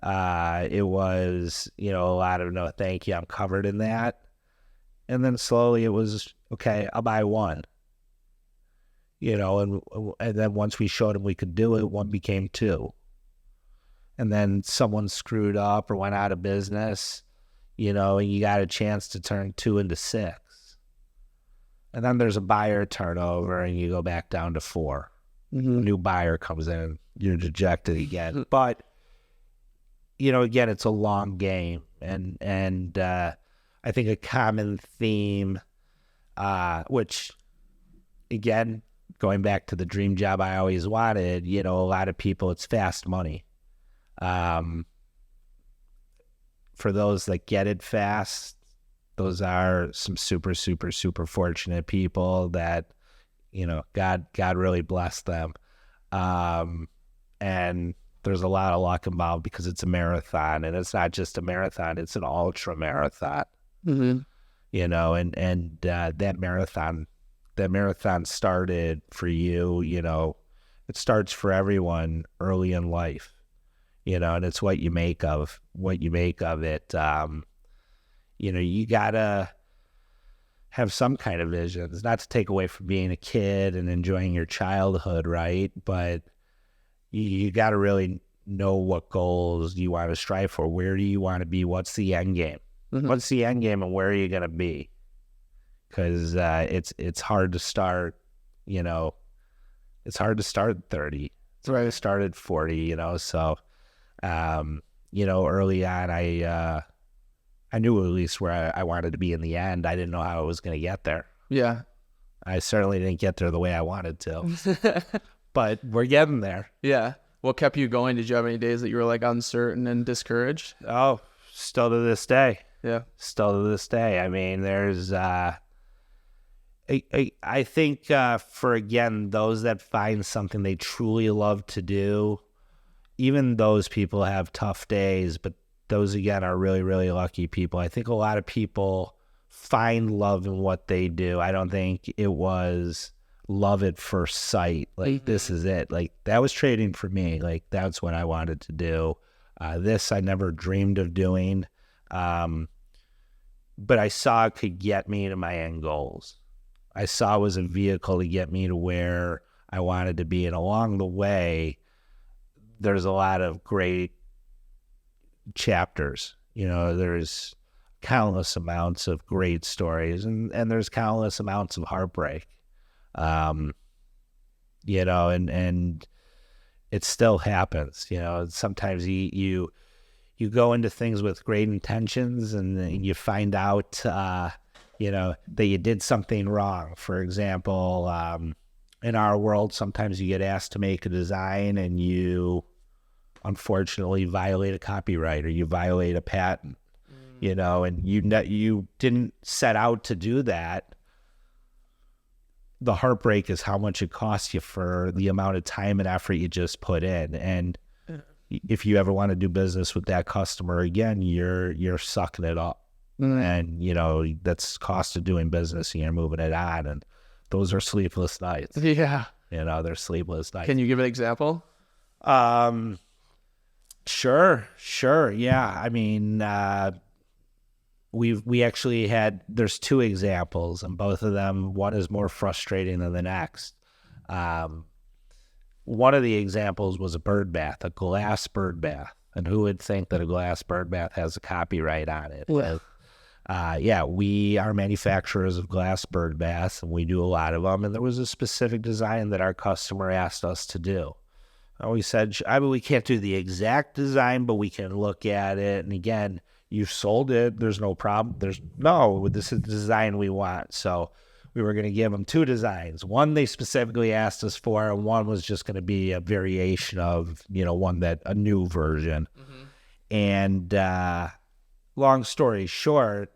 It was, you know, a lot of no, thank you, I'm covered in that. And then slowly it was, okay, I'll buy one. You know, and then once we showed them we could do it, one became 2. And then someone screwed up or went out of business, you know, and you got a chance to turn 2 into 6. And then there's a buyer turnover and you go back down to 4. A new buyer comes in, you're dejected again. But you know, again, it's a long game, and I think a common theme, which again going back to the dream job I always wanted, a lot of people, it's fast money. For those that get it fast, those are some super, super, super fortunate people that, God really blessed them. And there's a lot of luck involved because it's a marathon, and it's not just a marathon, it's an ultra marathon. Mm-hmm. And that marathon started for you, it starts for everyone early in life, and it's what you make of it. You gotta have some kind of visions, not to take away from being a kid and enjoying your childhood, right? But you got to really know what goals you want to strive for. Where do you want to be? What's the end game? Mm-hmm. What's the end game, and where are you going to be? Because it's hard to start, it's hard to start at 30. It's hard to start at 40, so, early on, I knew at least where I wanted to be in the end. I didn't know how I was going to get there. Yeah. I certainly didn't get there the way I wanted to. But we're getting there. Yeah. What kept you going? Did you have any days that you were like uncertain and discouraged? Oh, still to this day. Yeah. Still to this day. I mean, there's, I think for, again, those that find something they truly love to do, even those people have tough days, but those, again, are really, really lucky people. I think a lot of people find love in what they do. I don't think it was love at first sight. Like, this is it. Like, that was trading for me. Like, that's what I wanted to do. This I never dreamed of doing. But I saw it could get me to my end goals. I saw it was a vehicle to get me to where I wanted to be. And along the way, there's a lot of great chapters. There's countless amounts of great stories, and there's countless amounts of heartbreak. And it still happens. Sometimes you go into things with great intentions, and you find out, that you did something wrong. For example, in our world, sometimes you get asked to make a design, and you unfortunately violate a copyright, or you violate a patent, and you didn't set out to do that. The heartbreak is how much it costs you for the amount of time and effort you just put in. And if you ever want to do business with that customer again, you're sucking it up. And, that's cost of doing business, and you're moving it on. And those are sleepless nights. Yeah. They're sleepless nights. Can you give an example? Sure. Yeah. I mean, we actually there's two examples, and both of them, one is more frustrating than the next. One of the examples was a bird bath, a glass bird bath. And who would think that a glass bird bath has a copyright on it? Yeah. We are manufacturers of glass bird baths, and we do a lot of them. And there was a specific design that our customer asked us to do. We said, we can't do the exact design, but we can look at it. And again, you've sold it. There's no problem. This is the design we want. So we were going to give them two designs. One they specifically asked us for, and one was just going to be a variation of, a new version. Mm-hmm. And long story short,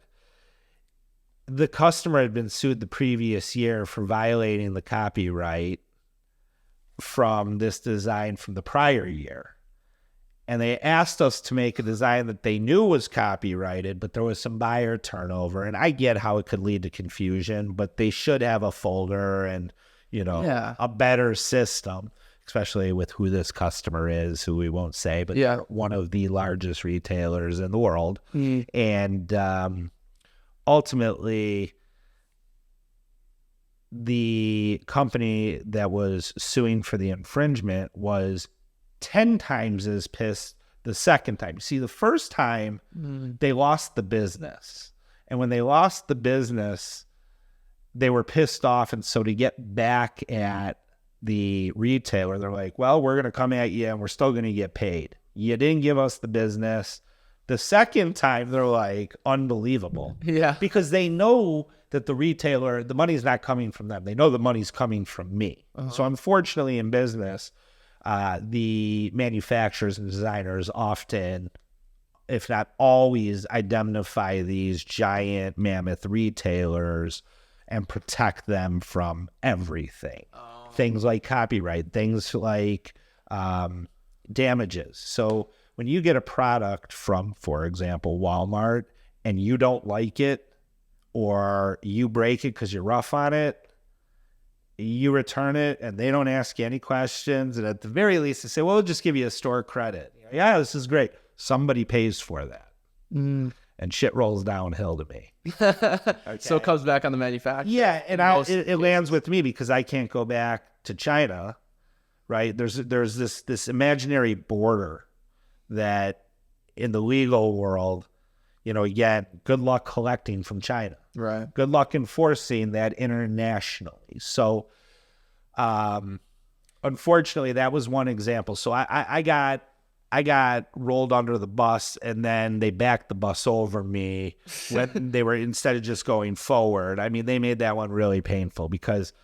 the customer had been sued the previous year for violating the copyright from this design from the prior year. And they asked us to make a design that they knew was copyrighted, but there was some buyer turnover. And I get how it could lead to confusion, but they should have a folder and, a better system, especially with who this customer is, who we won't say, but one of the largest retailers in the world. Mm. And ultimately, the company that was suing for the infringement was 10 times as pissed the second time. See, the first time they lost the business. And when they lost the business, they were pissed off. And so to get back at the retailer, they're like, well, we're going to come at you and we're still going to get paid. You didn't give us the business. The second time, they're like, unbelievable. Yeah. Because they know that the retailer, the money's not coming from them. They know the money's coming from me. So unfortunately in business, the manufacturers and designers often, if not always, identify these giant mammoth retailers and protect them from everything. Things like copyright, things like damages. So when you get a product from, for example, Walmart, and you don't like it, or you break it because you're rough on it, you return it, and they don't ask you any questions. And at the very least, they say, well, we'll just give you a store credit. Yeah, this is great. Somebody pays for that. And shit rolls downhill to me. Okay. So it comes back on the manufacturer. Yeah, and it lands with me because I can't go back to China, right? There's this imaginary border that in the legal world, again, good luck collecting from China. Right. Good luck enforcing that internationally. So, unfortunately, that was one example. So I got rolled under the bus, and then they backed the bus over me when they were, instead of just going forward. I mean, they made that one really painful because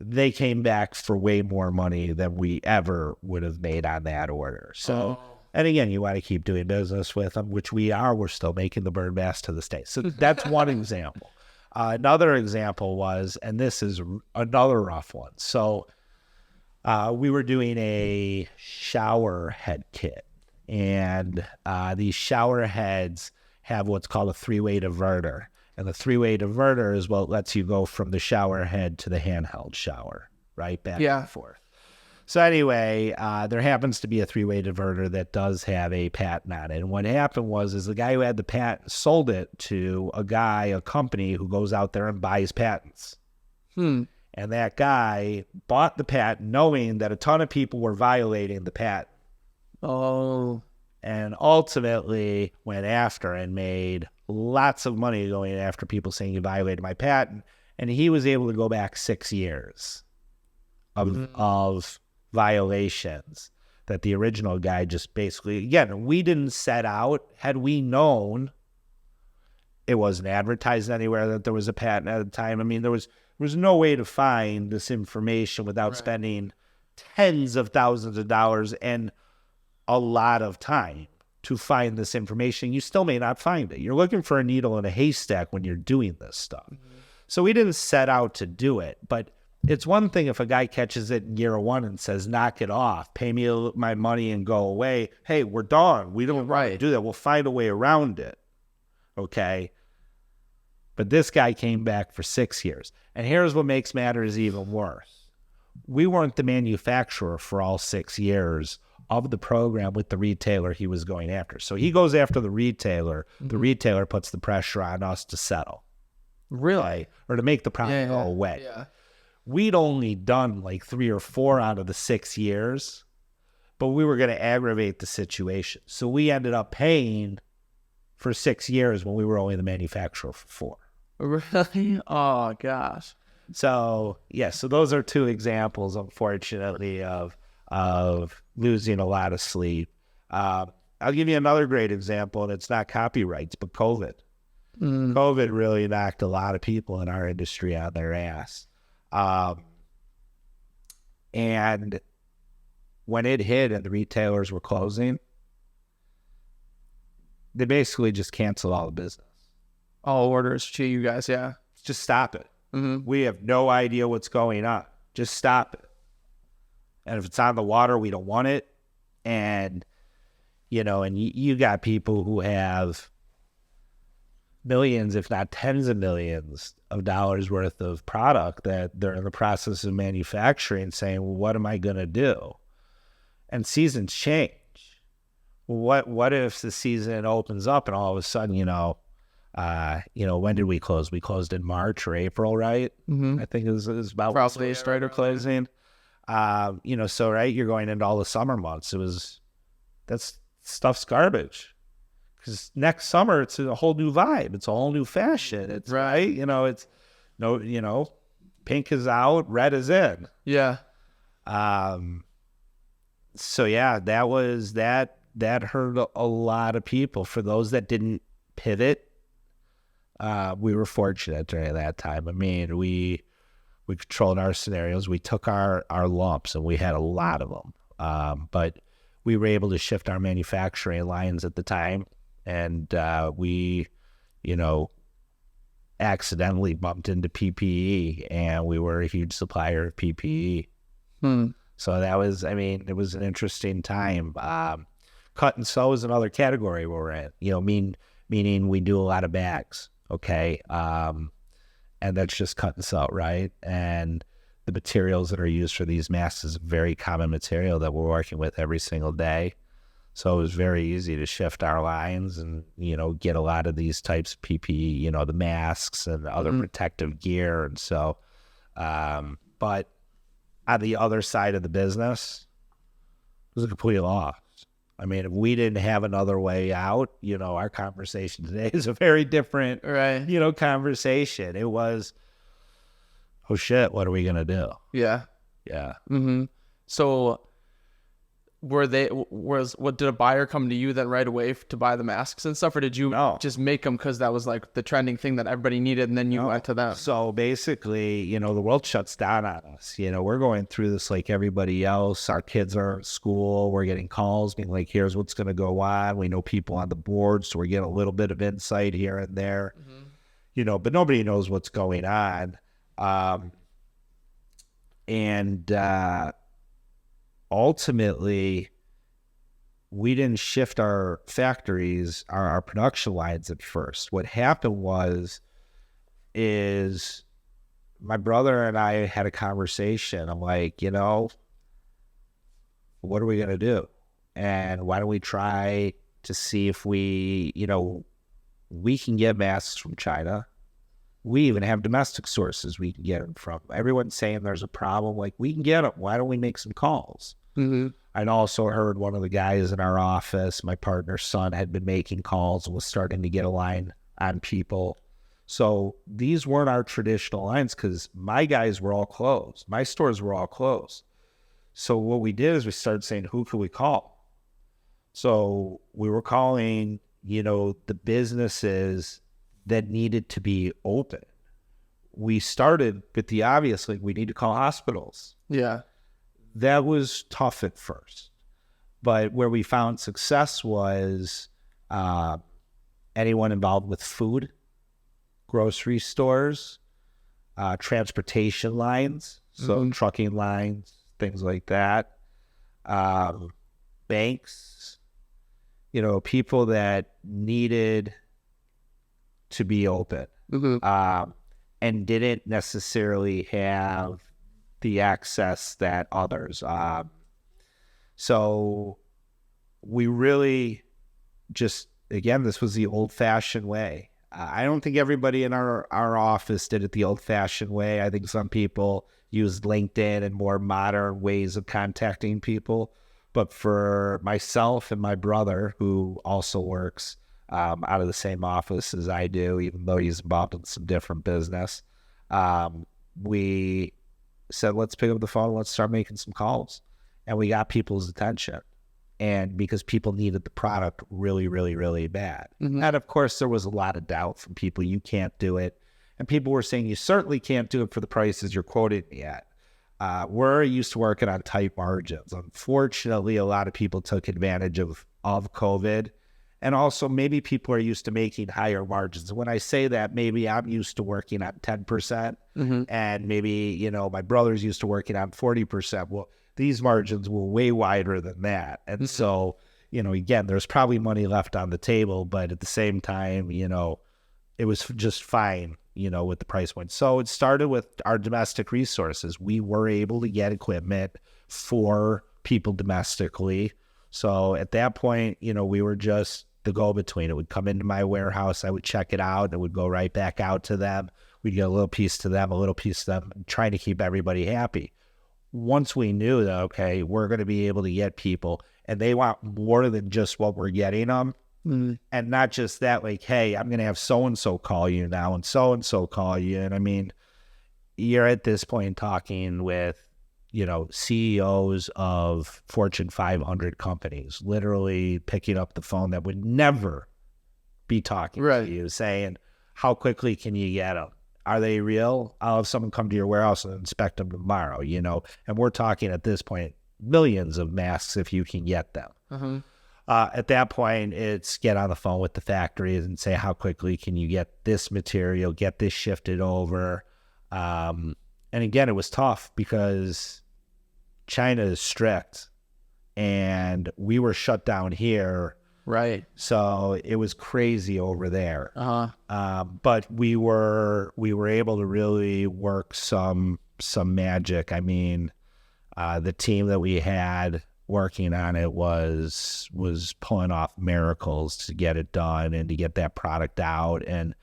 they came back for way more money than we ever would have made on that order. So, and again, you want to keep doing business with them, which we are. We're still making the bird bass to this day. So that's one example. Another example was, and this is another rough one. So we were doing a shower head kit, and these shower heads have what's called a three-way diverter. And the three-way diverter is what lets you go from the shower head to the handheld shower, right? Back and forth. So anyway, there happens to be a three-way diverter that does have a patent on it. And what happened is the guy who had the patent sold it to a company who goes out there and buys patents. And that guy bought the patent knowing that a ton of people were violating the patent. And ultimately went after and made lots of money going after people saying you violated my patent. And he was able to go back 6 years of violations that the original guy just basically, again, we didn't set out. Had we known, it wasn't advertised anywhere that there was a patent at the time. I mean, there was no way to find this information without spending tens of thousands of dollars and a lot of time to find this information. You still may not find it. You're looking for a needle in a haystack when you're doing this stuff. So we didn't set out to do it, but it's one thing if a guy catches it in year one and says, knock it off, pay me my money and go away. Hey, we're done. We don't want to do that. We'll find a way around it. Okay. But this guy came back for 6 years. And here's what makes matters even worse. We weren't the manufacturer for all 6 years of the program with the retailer he was going after. So he goes after the retailer. The retailer puts the pressure on us to settle. Really? Or to make the problem go away. Yeah. We'd only done like 3 or 4 out of the 6 years, but we were going to aggravate the situation. So we ended up paying for 6 years when we were only the manufacturer for 4. Really? Oh, gosh. So, so those are 2 examples, unfortunately, of losing a lot of sleep. I'll give you another great example, and it's not copyrights, but COVID. COVID really knocked a lot of people in our industry on their ass. And when it hit and the retailers were closing, they basically just canceled all the business. All orders to you guys, Just stop it. We have no idea what's going on. Just stop it. And if it's on the water, we don't want it. And, and you got people who have millions, if not tens of millions of dollars worth of product that they're in the process of manufacturing, saying, well, what am I going to do? And seasons change. What if the season opens up and all of a sudden, when did we close? We closed in March or April, right? I think it was about probably started closing. So you're going into all the summer months. That's stuff's garbage. Because next summer it's a whole new vibe. It's a whole new fashion. It's right. It's no, pink is out, red is in. Yeah. So that was that hurt a lot of people. For those that didn't pivot, We were fortunate during that time. I mean, we controlled our scenarios. We took our lumps, and we had a lot of them. But we were able to shift our manufacturing lines at the time, and we, accidentally bumped into PPE, and we were a huge supplier of PPE. So that was, it was an interesting time. Cut and sew is another category we're in, meaning we do a lot of bags. Okay. And that's just cut and sew, right? And the materials that are used for these masks is a very common material that we're working with every single day. So it was very easy to shift our lines and, get a lot of these types of PPE, the masks and other protective gear. And so, but on the other side of the business, it was a complete loss. If we didn't have another way out, our conversation today is a very different, conversation. It was, oh shit, what are we going to do? Yeah. Yeah. So what did a buyer come to you then right away to buy the masks and stuff, or did you just make them because that was like the trending thing that everybody needed, and then you went to them? So basically, the world shuts down on us. We're going through this like everybody else. Our kids are at school. We're getting calls being like, here's what's going to go on. We know people on the board, so we're getting a little bit of insight here and there, but nobody knows what's going on. Ultimately, we didn't shift our factories, our production lines at first. What happened is my brother and I had a conversation. I'm like, what are we going to do? And why don't we try to see if we can get masks from China. We even have domestic sources we can get them from. Everyone's saying there's a problem. Like, we can get them. Why don't we make some calls? I'd also heard one of the guys in our office, my partner's son, had been making calls and was starting to get a line on people. So these weren't our traditional lines because my guys were all closed. My stores were all closed. So what we did is we started saying, who could we call? So we were calling, the businesses that needed to be open. We started with the obvious, like, we need to call hospitals. Yeah. That was tough at first. But where we found success was anyone involved with food, grocery stores, transportation lines, so trucking lines, things like that, banks, people that needed to be open and didn't necessarily have the access that others. So we really just, again, this was the old-fashioned way. I don't think everybody in our office did it the old-fashioned way. I think some people used LinkedIn and more modern ways of contacting people. But for myself and my brother, who also works out of the same office as I do, even though he's involved in some different business, we said, let's pick up the phone, let's start making some calls. And we got people's attention. And because people needed the product really, really, really bad. And of course, there was a lot of doubt from people, you can't do it. And people were saying, you certainly can't do it for the prices you're quoting me at. We're used to working on tight margins. Unfortunately, a lot of people took advantage of COVID. And also, maybe people are used to making higher margins. When I say that, maybe I'm used to working on 10%, and maybe, my brother's used to working on 40%. Well, these margins were way wider than that. And so, again, there's probably money left on the table, but at the same time, it was just fine, with the price point. So it started with our domestic resources. We were able to get equipment for people domestically. So at that point, we were just the go-between. It would come into my warehouse. I would check it out. It would go right back out to them. We'd get a little piece to them, a little piece to them, trying to keep everybody happy. Once we knew that, okay, we're going to be able to get people and they want more than just what we're getting them. And not just that, like, hey, I'm going to have so-and-so call you now and so-and-so call you. And you're at this point talking with, CEOs of Fortune 500 companies, literally picking up the phone that would never be talking to you, saying, how quickly can you get them? Are they real? I'll have someone come to your warehouse and inspect them tomorrow, and we're talking at this point, millions of masks if you can get them. Mm-hmm. At that point, it's get on the phone with the factories and say, how quickly can you get this material, get this shifted over? And again, it was tough because China is strict and we were shut down here. Right. So it was crazy over there. Uh-huh. But we were able to really work some magic. I mean, the team that we had working on it was pulling off miracles to get it done and to get that product out. And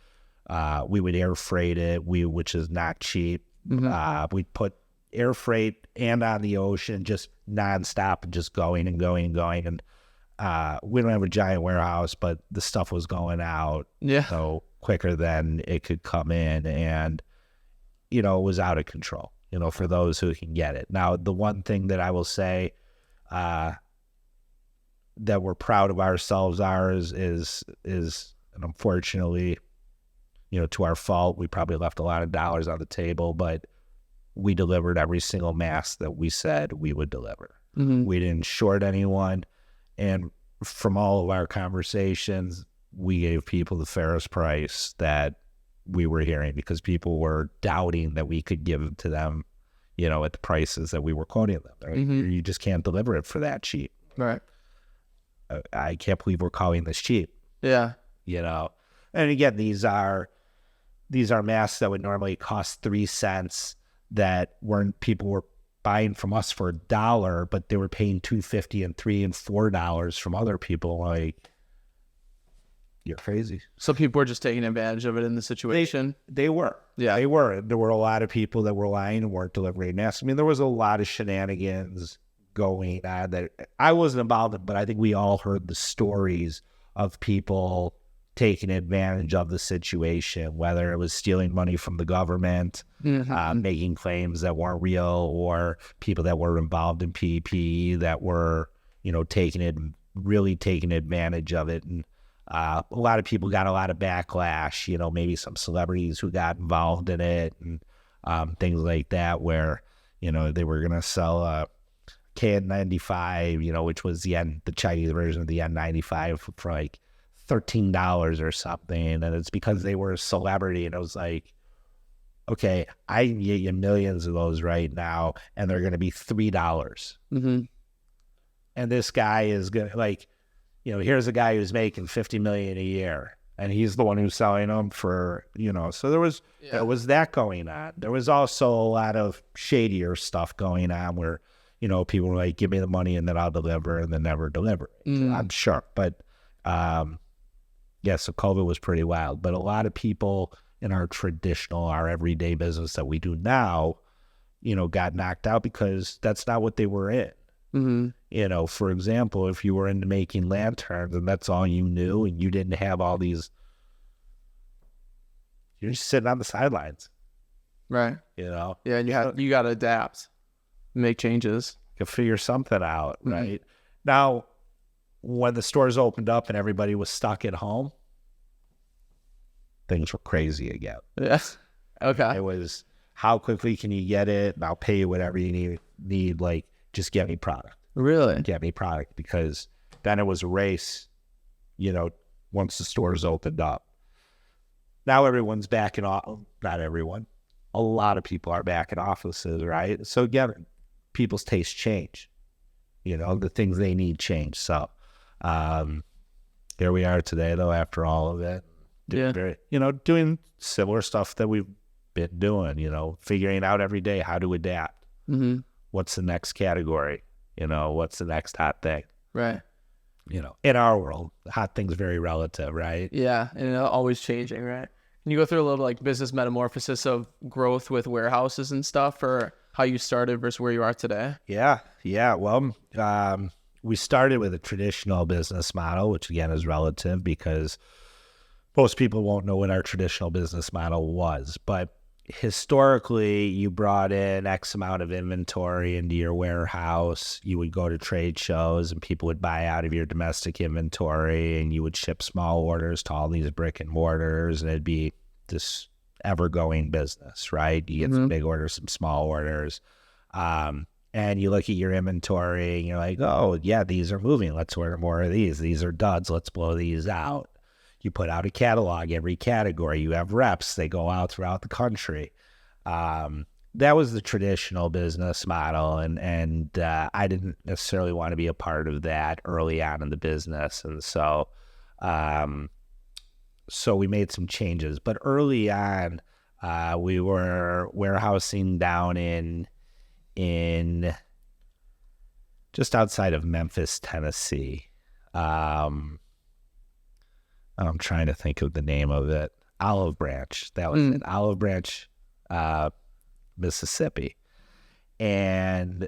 we would air freight it, which is not cheap. Mm-hmm. We'd put air freight and on the ocean, just nonstop, and just going and going and going. And we don't have a giant warehouse, but the stuff was going out so quicker than it could come in, and it was out of control, for those who can get it. Now, the one thing that I will say that we're proud of ourselves is and unfortunately, to our fault, we probably left a lot of dollars on the table, but we delivered every single mask that we said we would deliver. Mm-hmm. We didn't short anyone. And from all of our conversations, we gave people the fairest price that we were hearing, because people were doubting that we could give to them, at the prices that we were quoting them. Mm-hmm. You just can't deliver it for that cheap. Right. I can't believe we're calling this cheap. Yeah. And again, these are masks that would normally cost 3 cents that people were buying from us for $1, but they were paying $2.50 and $3 and $4 from other people. Like, you're crazy. So people were just taking advantage of it in the situation. They were. Yeah. They were. There were a lot of people that were lying and weren't delivering masks. I mean, there was a lot of shenanigans going on that I wasn't involved in, but I think we all heard the stories of people taking advantage of the situation, whether it was stealing money from the government, Mm-hmm. making claims that weren't real, or people that were involved in PPE that were, really taking advantage of it. And a lot of people got a lot of backlash, maybe some celebrities who got involved in it and things like that, where, they were going to sell a KN95, which was the Chinese version of the N95 for like $13 or something. And it's because they were a celebrity. And it was like, okay, I can get you millions of those right now, and they're going to be $3. Mm-hmm. And this guy is going to, here's a guy who's making $50 million a year, and he's the one who's selling them for, so there was that going on. There was also a lot of shadier stuff going on where, people were like, give me the money and then I'll deliver, and then never deliver. I'm sure. But, so COVID was pretty wild. But a lot of people in our everyday business that we do now, got knocked out because that's not what they were in. Mm-hmm. For example, if you were into making lanterns and that's all you knew, and you didn't have all these, you're just sitting on the sidelines. Right. Yeah, and you got to adapt, make changes. You figure something out, Mm-hmm. right? Now, when the stores opened up and everybody was stuck at home, things were crazy again. Yeah. Okay. It was, how quickly can you get it? And I'll pay you whatever you need. Like, just get me product. Really? Get me product. Because then it was a race, once the stores opened up. Now everyone's back in office. Not everyone. A lot of people are back in offices, right? So again, people's tastes change. The things they need change. So here we are today, though, after all of it. Doing similar stuff that we've been doing, figuring out every day how to adapt. Mm-hmm. What's the next category? What's the next hot thing? Right. In our world, hot thing's very relative, right? Yeah, and always changing, right? Can you go through a little business metamorphosis of growth with warehouses and stuff, or how you started versus where you are today? Yeah. Well, we started with a traditional business model, which again is relative because most people won't know what our traditional business model was. But historically, you brought in X amount of inventory into your warehouse. You would go to trade shows and people would buy out of your domestic inventory, and you would ship small orders to all these brick and mortars, and it'd be this ever-going business, right? You get some big orders, some small orders. And you look at your inventory and you're like, oh, yeah, these are moving. Let's order more of these. These are duds. Let's blow these out. You put out a catalog, every category. You have reps. They go out throughout the country. That was the traditional business model. And I didn't necessarily want to be a part of that early on in the business. And so we made some changes. But early on, we were warehousing down in just outside of Memphis, Tennessee. I'm trying to think of the name of it. Olive Branch. That was it. Olive Branch, Mississippi. And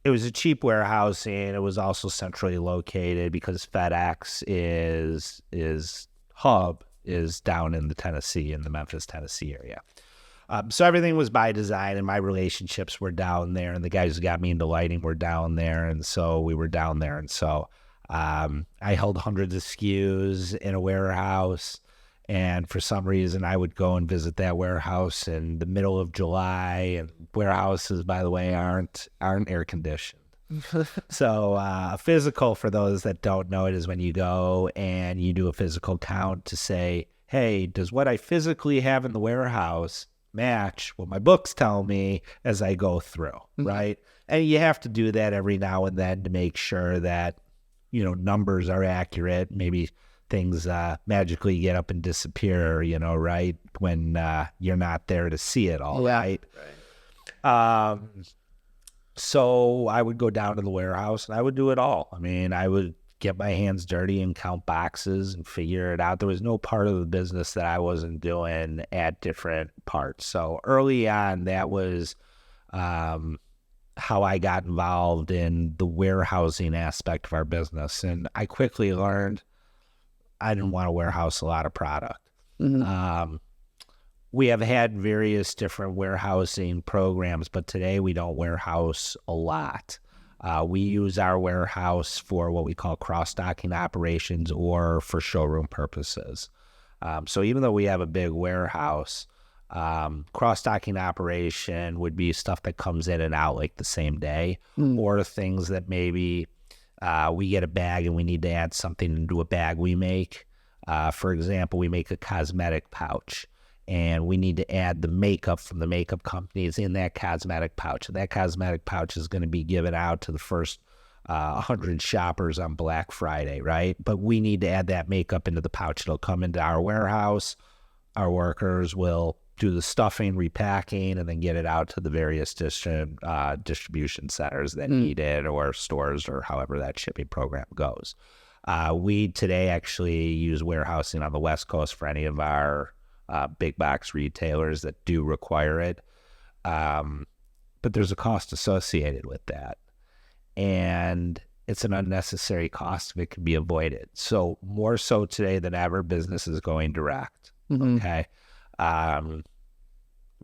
it was a cheap warehousing. It was also centrally located because FedEx is hub is down in the Memphis, Tennessee area. So everything was by design, and my relationships were down there, and the guys who got me into lighting were down there, and so we were down there. And so I held hundreds of SKUs in a warehouse, and for some reason I would go and visit that warehouse in the middle of July, and warehouses, by the way, aren't air conditioned. So a physical, for those that don't know it, is when you go and you do a physical count to say, hey, does what I physically have in the warehouse match what my books tell me as I go through, right? And you have to do that every now and then to make sure that, numbers are accurate. Maybe things magically get up and disappear, right? When you're not there to see it all, right? So I would go down to the warehouse and I would do it all. I mean, I would get my hands dirty and count boxes and figure it out. There was no part of the business that I wasn't doing at different parts. So early on, that was how I got involved in the warehousing aspect of our business. And I quickly learned I didn't want to warehouse a lot of product. We have had various different warehousing programs, but today we don't warehouse a lot. We use our warehouse for what we call cross-docking operations or for showroom purposes. So even though we have a big warehouse, cross-docking operation would be stuff that comes in and out like the same day, or things that maybe we get a bag and we need to add something into a bag we make. For example, we make a cosmetic pouch, and we need to add the makeup from the makeup companies in that cosmetic pouch. And that cosmetic pouch is going to be given out to the first 100 shoppers on Black Friday, right? But we need to add that makeup into the pouch. It'll come into our warehouse. Our workers will do the stuffing, repacking, and then get it out to the various distribution centers that need it, or stores, or however that shipping program goes. We today actually use warehousing on the West Coast for any of our big box retailers that do require it. But there's a cost associated with that. And it's an unnecessary cost if it can be avoided. So more so today than ever, business is going direct. Okay.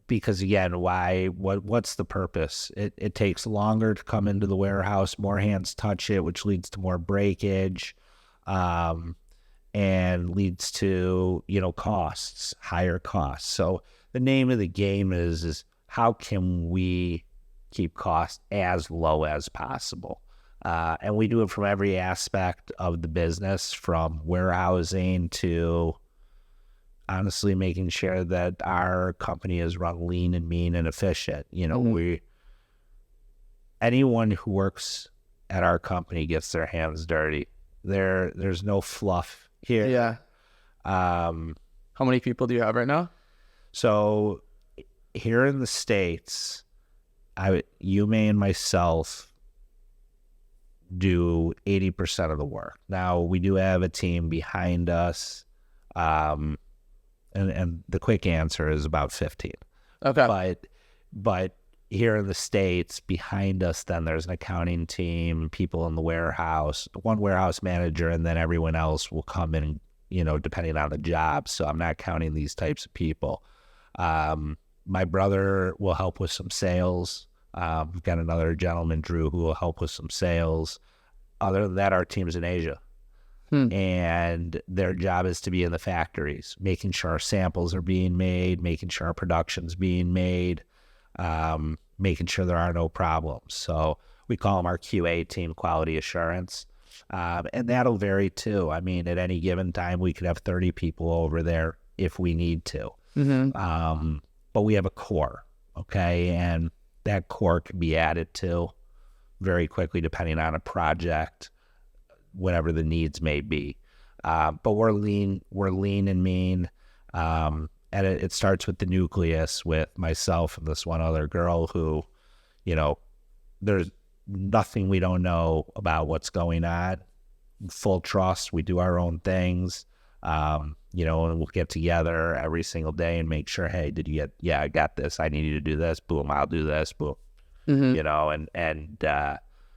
Because again, what's the purpose? It takes longer to come into the warehouse, more hands touch it, which leads to more breakage. And leads to, costs, higher costs. So the name of the game is how can we keep costs as low as possible? And we do it from every aspect of the business, from warehousing to honestly making sure that our company is run lean and mean and efficient. Anyone who works at our company gets their hands dirty. There's no fluff here. Yeah. How many people do you have right now? So here in the States, Yume and myself do 80% of the work. Now, we do have a team behind us, and the quick answer is about 15. Okay. But here in the States, behind us, then there's an accounting team, people in the warehouse, one warehouse manager, and then everyone else will come in, depending on the job. So I'm not counting these types of people. My brother will help with some sales. We've got another gentleman, Drew, who will help with some sales. Other than that, our team's in Asia. And their job is to be in the factories, making sure our samples are being made, making sure our production's being made, making sure there are no problems. So we call them our QA team, quality assurance. And that'll vary too. I mean, at any given time, we could have 30 people over there if we need to. But we have a core, okay? And that core can be added to very quickly depending on a project, whatever the needs may be. But we're lean and mean. And it starts with the nucleus with myself and this one other girl who, there's nothing we don't know about what's going on. Full trust. We do our own things. And we'll get together every single day and make sure, hey, did you get, yeah, I got this. I need you to do this. Boom, I'll do this. Boom. And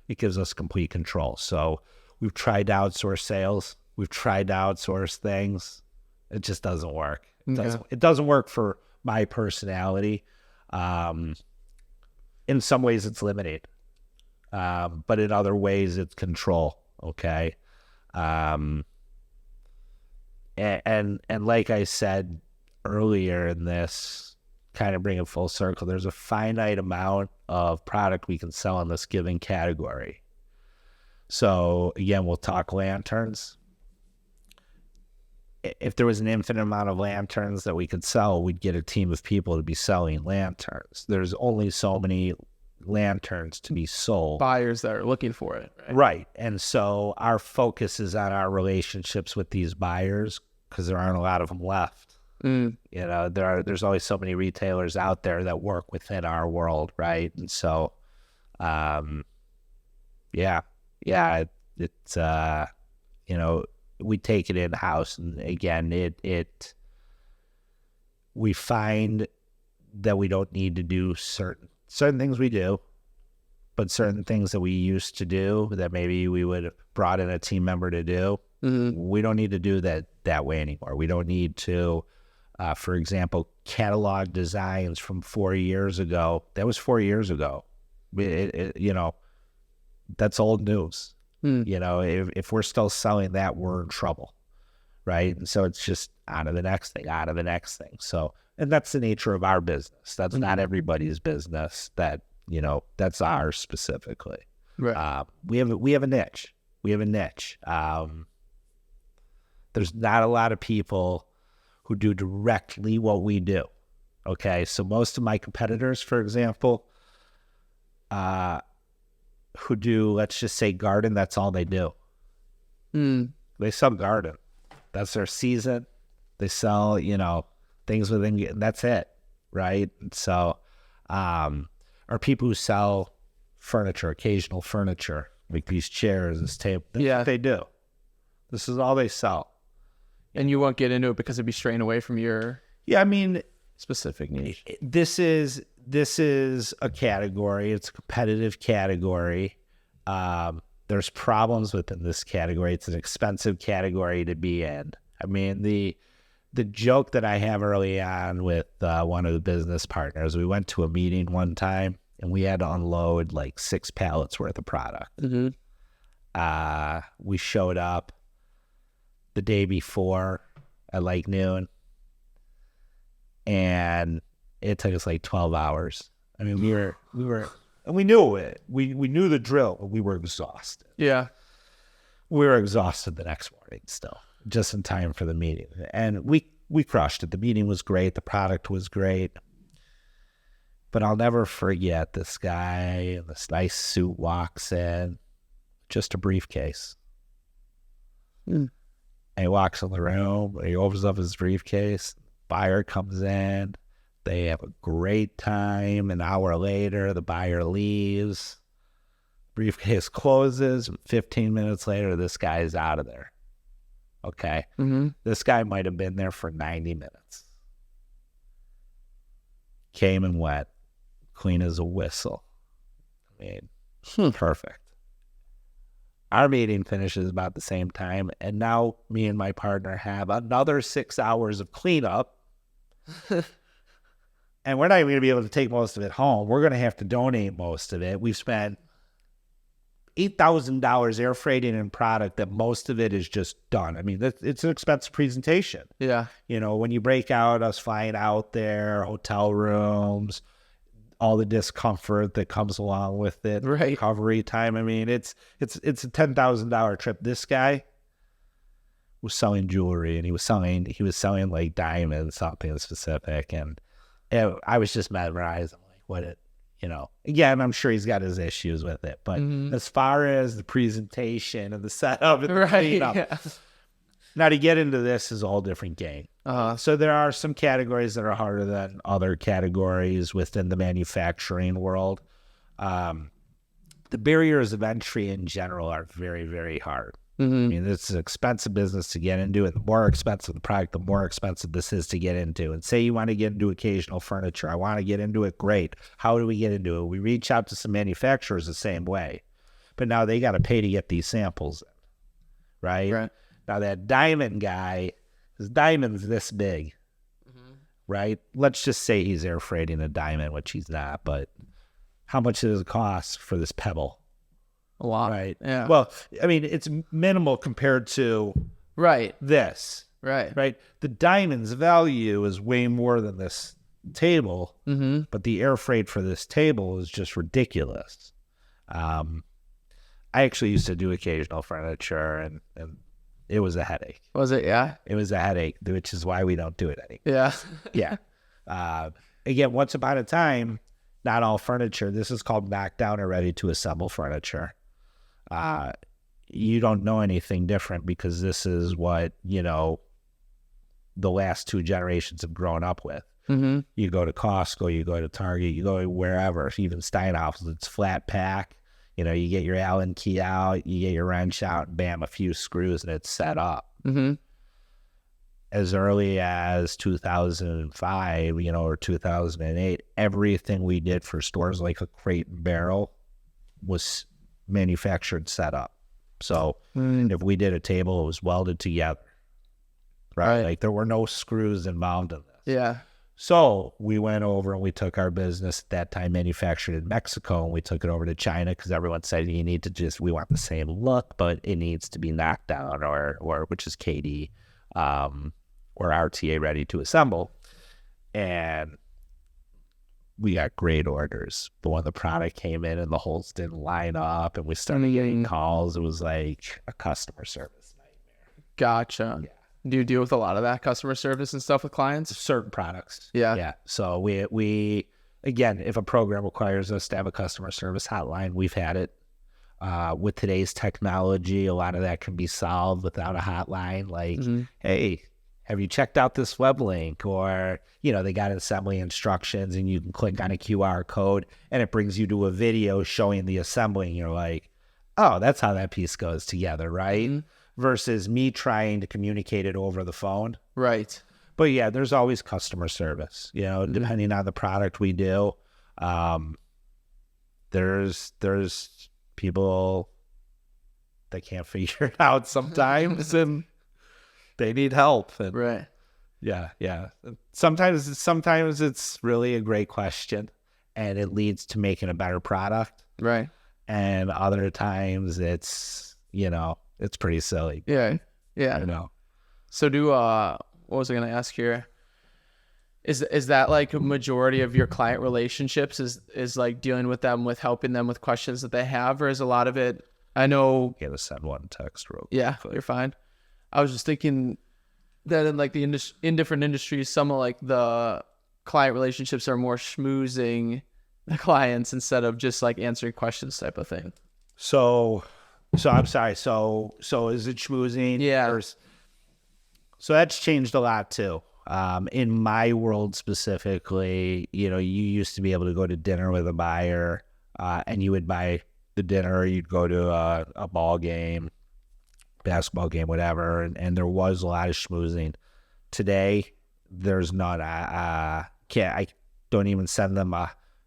it gives us complete control. So we've tried to outsource sales. We've tried to outsource things. It just doesn't work. It doesn't work for my personality. In some ways it's limited. But in other ways it's control. Okay. And like I said earlier in this, kind of bring it full circle, there's a finite amount of product we can sell in this given category. So again, we'll talk lanterns. If there was an infinite amount of lanterns that we could sell, we'd get a team of people to be selling lanterns. There's only so many lanterns to be sold. Buyers that are looking for it. Right. And so our focus is on our relationships with these buyers because there aren't a lot of them left. There's always so many retailers out there that work within our world, right? And so, it's we take it in house, and again, we find that we don't need to do certain things we do, but certain things that we used to do that maybe we would have brought in a team member to do, we don't need to do that way anymore. We don't need to. For example, catalog designs from 4 years ago. That was 4 years ago. That's old news. If we're still selling that, we're in trouble, right? And so it's just on to the next thing. So, and that's the nature of our business. That's not everybody's business. That's ours specifically. Right. We have a niche. There's not a lot of people who do directly what we do. Okay, so most of my competitors, for example, who do, let's just say, garden, that's all they do. They sell garden. That's their season. They sell, things within, that's it, right? And so, or people who sell furniture, occasional furniture, like these chairs, this table. That's what they do. This is all they sell. And you won't get into it because it'd be straying away from your specific niche. This is a category. It's a competitive category. There's problems within this category. It's an expensive category to be in. I mean, the joke that I have early on with one of the business partners, we went to a meeting one time and we had to unload like 6 pallets worth of product. We showed up the day before at like noon, and it took us like 12 hours. I mean, we were, and we knew it. We knew the drill, but we were exhausted. Yeah. We were exhausted the next morning still, just in time for the meeting. And we crushed it. The meeting was great. The product was great. But I'll never forget this guy in this nice suit walks in, just a briefcase. And he walks in the room, he opens up his briefcase, buyer comes in, they have a great time. An hour later, the buyer leaves, briefcase closes, 15 minutes later, this guy is out of there. Okay? This guy might have been there for 90 minutes. Came and went, clean as a whistle. I mean, perfect. Our meeting finishes about the same time, and now me and my partner have another 6 hours of cleanup. And we're not even going to be able to take most of it home. We're going to have to donate most of it. We've spent $8,000 air freighting in product that most of it is just done. I mean, it's an expensive presentation. Yeah. You know, when you break out us flying out there, hotel rooms, all the discomfort that comes along with it, Right. recovery time. I mean, it's a $10,000 trip. This guy was selling jewelry, and he was selling like diamonds, something specific, and I was just mesmerized. I'm like, what it, you know, again, I'm sure he's got his issues with it, but as far as the presentation and the setup and the cleanup, now to get into this is a whole different game. So there are some categories that are harder than other categories within the manufacturing world. The barriers of entry in general are very, very hard. I mean, it's an expensive business to get into, and the more expensive the product, the more expensive this is to get into. And say you want to get into occasional furniture. I want to get into it. Great. How do we get into it? We reach out to some manufacturers the same way, but now they got to pay to get these samples in, right? Now that diamond guy, his diamond's this big, right? Let's just say he's air freighting a diamond, which he's not, but how much does it cost for this pebble? A lot. Right. Yeah. Well, I mean, it's minimal compared to this. Right. The diamond's value is way more than this table, but the air freight for this table is just ridiculous. I actually used to do occasional furniture, and it was a headache. Was it? Yeah. It was a headache, which is why we don't do it anymore. Yeah. Again, once upon a time, not all furniture. This is called knockdown or ready to assemble furniture. You don't know anything different because this is what, you know, the last two generations have grown up with. You go to Costco, you go to Target, you go wherever, even Steinhoff's, it's flat pack. You know, you get your Allen key out, you get your wrench out, and bam, a few screws, and it's set up. As early as 2005, you know, or 2008, everything we did for stores like a Crate and Barrel was manufactured set up. So if we did a table, it was welded together, right? Like there were no screws involved in this. Yeah. So we went over and we took our business at that time manufactured in Mexico, and we took it over to China because everyone said you need to we want the same look, but it needs to be knocked down or which is KD, or RTA ready to assemble. And we got great orders. But when the product came in and the holes didn't line up and we started getting calls, it was like a customer service nightmare. Gotcha. Yeah. Do you deal with a lot of that customer service and stuff with clients? Certain products. Yeah. So we again, if a program requires us to have a customer service hotline, we've had it. With today's technology, a lot of that can be solved without a hotline. Like, hey, have you checked out this web link? Or, you know, they got assembly instructions and you can click on a QR code and it brings you to a video showing the assembly. And you're like, oh, that's how that piece goes together, right? Versus me trying to communicate it over the phone. Right. But yeah, there's always customer service, you know, depending on the product we do. There's people that can't figure it out sometimes and they need help. And right. Yeah. Sometimes it's really a great question and it leads to making a better product. Right. And other times it's, you know, it's pretty silly. Yeah. You know. So what was I going to ask here? Is that like a majority of your client relationships is like dealing with them, with helping them with questions that they have, or is a lot of it, I know. You gotta send one text real quick. Yeah, you're fine. I was just thinking that in like in different industries, some of like the client relationships are more schmoozing the clients instead of just like answering questions type of thing. So I'm sorry. So is it schmoozing? Yeah. So that's changed a lot too. In my world specifically, you know, you used to be able to go to dinner with a buyer, and you would buy the dinner, you'd go to a ball game, basketball game, whatever, and there was a lot of schmoozing. Today, there's none. I don't even send them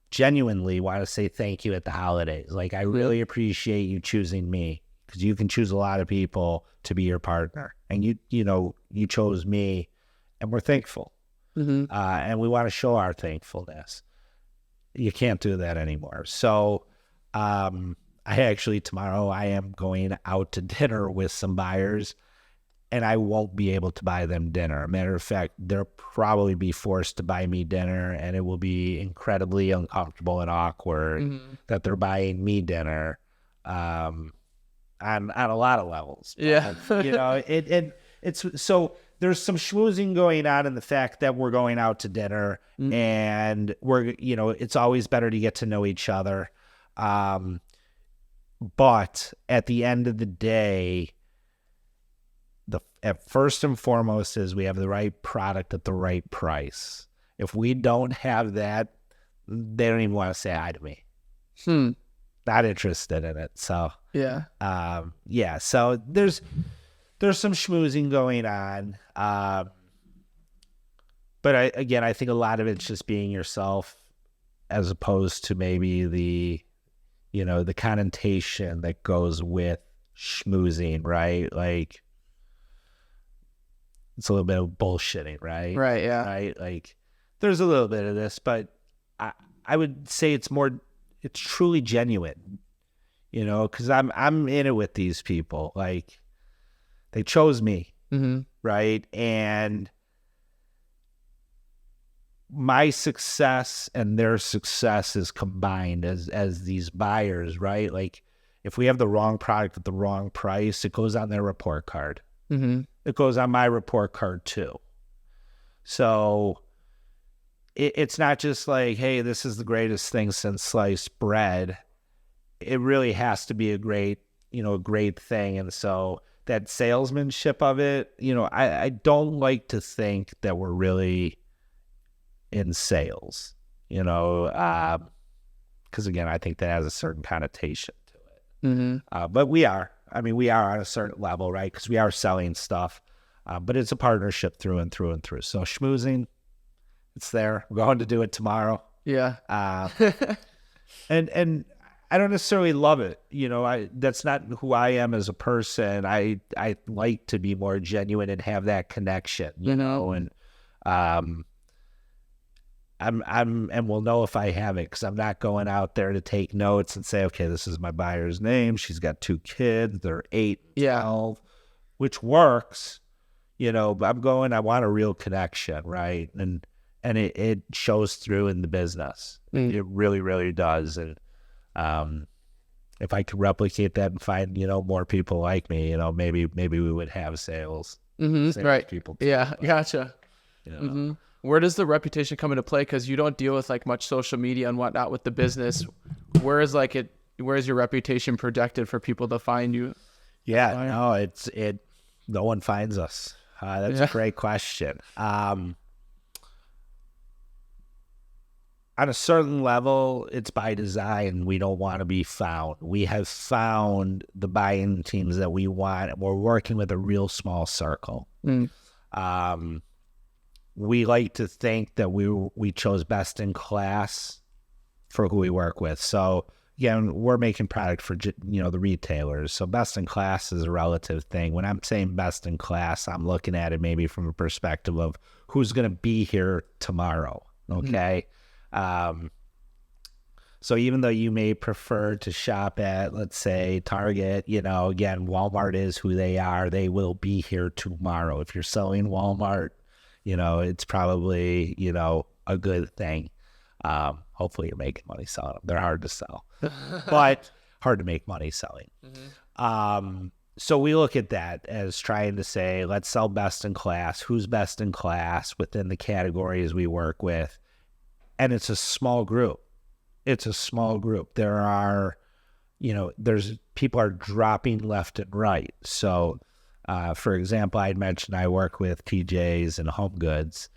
genuinely want to say thank you at the holidays. Like, I really appreciate you choosing me, because you can choose a lot of people to be your partner, and you chose me, and we're thankful. And we want to show our thankfulness. You can't do that anymore. So Tomorrow I am going out to dinner with some buyers, and I won't be able to buy them dinner. Matter of fact, they'll probably be forced to buy me dinner, and it will be incredibly uncomfortable and awkward that they're buying me dinner on a lot of levels. Yeah. It's so there's some schmoozing going on in the fact that we're going out to dinner, and it's always better to get to know each other. But at the end of the day, at first and foremost is we have the right product at the right price. If we don't have that, they don't even want to say hi to me. Not interested in it. So yeah. So there's some schmoozing going on. But I think a lot of it's just being yourself, as opposed to maybe the connotation that goes with schmoozing, right? Like, it's a little bit of bullshitting, right? Right, yeah. Right? Like, there's a little bit of this, but I would say it's truly genuine, because I'm in it with these people. Like, they chose me, right? And my success and their success is combined as these buyers, right? Like, if we have the wrong product at the wrong price, it goes on their report card. It goes on my report card too. So it's not just like, hey, this is the greatest thing since sliced bread. It really has to be a great thing. And so that salesmanship of it, I don't like to think that we're really in sales, because again, I think that has a certain connotation to it. But we are on a certain level, right? Because we are selling stuff, but it's a partnership through and through and through. So schmoozing, it's there. We're going to do it tomorrow. Yeah. And I don't necessarily love it. That's not who I am as a person. I like to be more genuine and have that connection, and and we'll know if I have it, because I'm not going out there to take notes and say, okay, this is my buyer's name. She's got 2 kids. They're 8, 12, which works, but I want a real connection, right? And it shows through in the business. It really, really does. And if I could replicate that and find, more people like me, maybe we would have sales. Right. People. Yeah. But, gotcha. Where does the reputation come into play? Because you don't deal with like much social media and whatnot with the business. Where is your reputation projected for people to find you? Yeah, no, no one finds us. That's a great question. On a certain level, it's by design. We don't want to be found. We have found the buying teams that we want, and we're working with a real small circle. We like to think that we chose best in class for who we work with. So again, we're making product for the retailers. So best in class is a relative thing. When I'm saying best in class, I'm looking at it maybe from a perspective of who's going to be here tomorrow. Okay. So even though you may prefer to shop at, let's say, Target, again, Walmart is who they are. They will be here tomorrow. If you're selling Walmart, it's probably, a good thing. Hopefully you're making money selling them. They're hard to sell, but hard to make money selling. So we look at that as trying to say, let's sell best in class. Who's best in class within the categories we work with? And it's a small group. There are, there's people are dropping left and right. So, for example, I'd mentioned I work with TJ's and HomeGoods.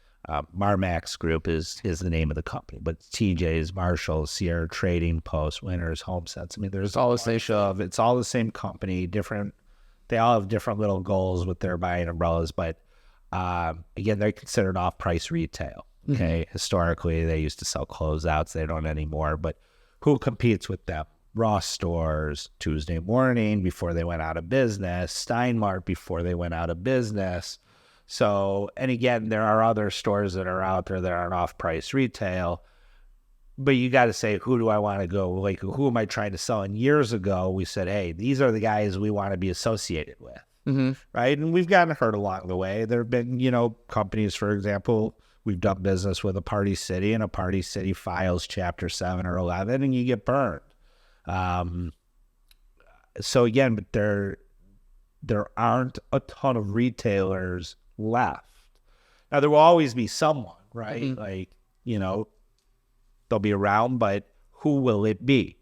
Maxx Group is the name of the company, but TJ's, Marshalls, Sierra Trading Post, Winners, HomeSense. I mean, there's all the same stuff. It's all the same company, they all have different little goals with their buying umbrellas, but again, they're considered off-price retail. Okay, historically, they used to sell closeouts. They don't anymore, but who competes with them? Ross Stores, Tuesday Morning before they went out of business, Steinmart before they went out of business. So, and again, there are other stores that are out there that are off-price retail. but you got to say, who do I want to go? Like, who am I trying to sell? And years ago, we said, hey, these are the guys we want to be associated with. Right. And we've gotten hurt along the way. There have been, companies, for example, we've done business with a Party City, and a Party City files Chapter 7 or 11, and you get burned. So again, but there aren't a ton of retailers left. Now, there will always be someone, right? Like, they'll be around, but who will it be?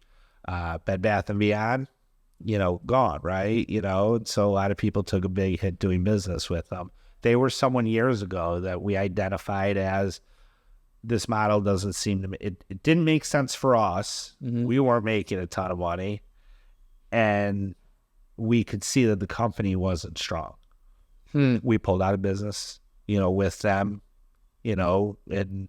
Bed Bath & Beyond, gone, right? And so a lot of people took a big hit doing business with them. They were someone years ago that we identified as, this model doesn't seem to, it didn't make sense for us. We weren't making a ton of money, and we could see that the company wasn't strong. We pulled out of business, with them, in,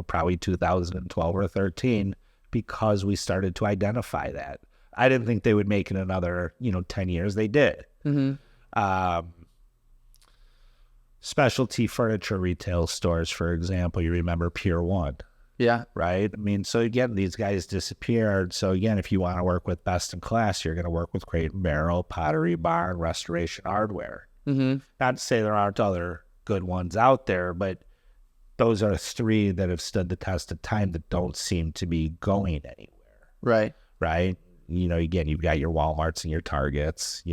probably 2012 or 13, because we started to identify that. I didn't think they would make it another, 10 years. They did. Specialty furniture retail stores, for example, you remember Pier 1. Yeah. Right? I mean, so again, these guys disappeared. So again, if you want to work with best in class, you're going to work with Crate and Barrel, Pottery Barn, Restoration Hardware. Not to say there aren't other good ones out there, but those are three that have stood the test of time that don't seem to be going anywhere. Right. Right? Again, you've got your Walmarts and your Targets,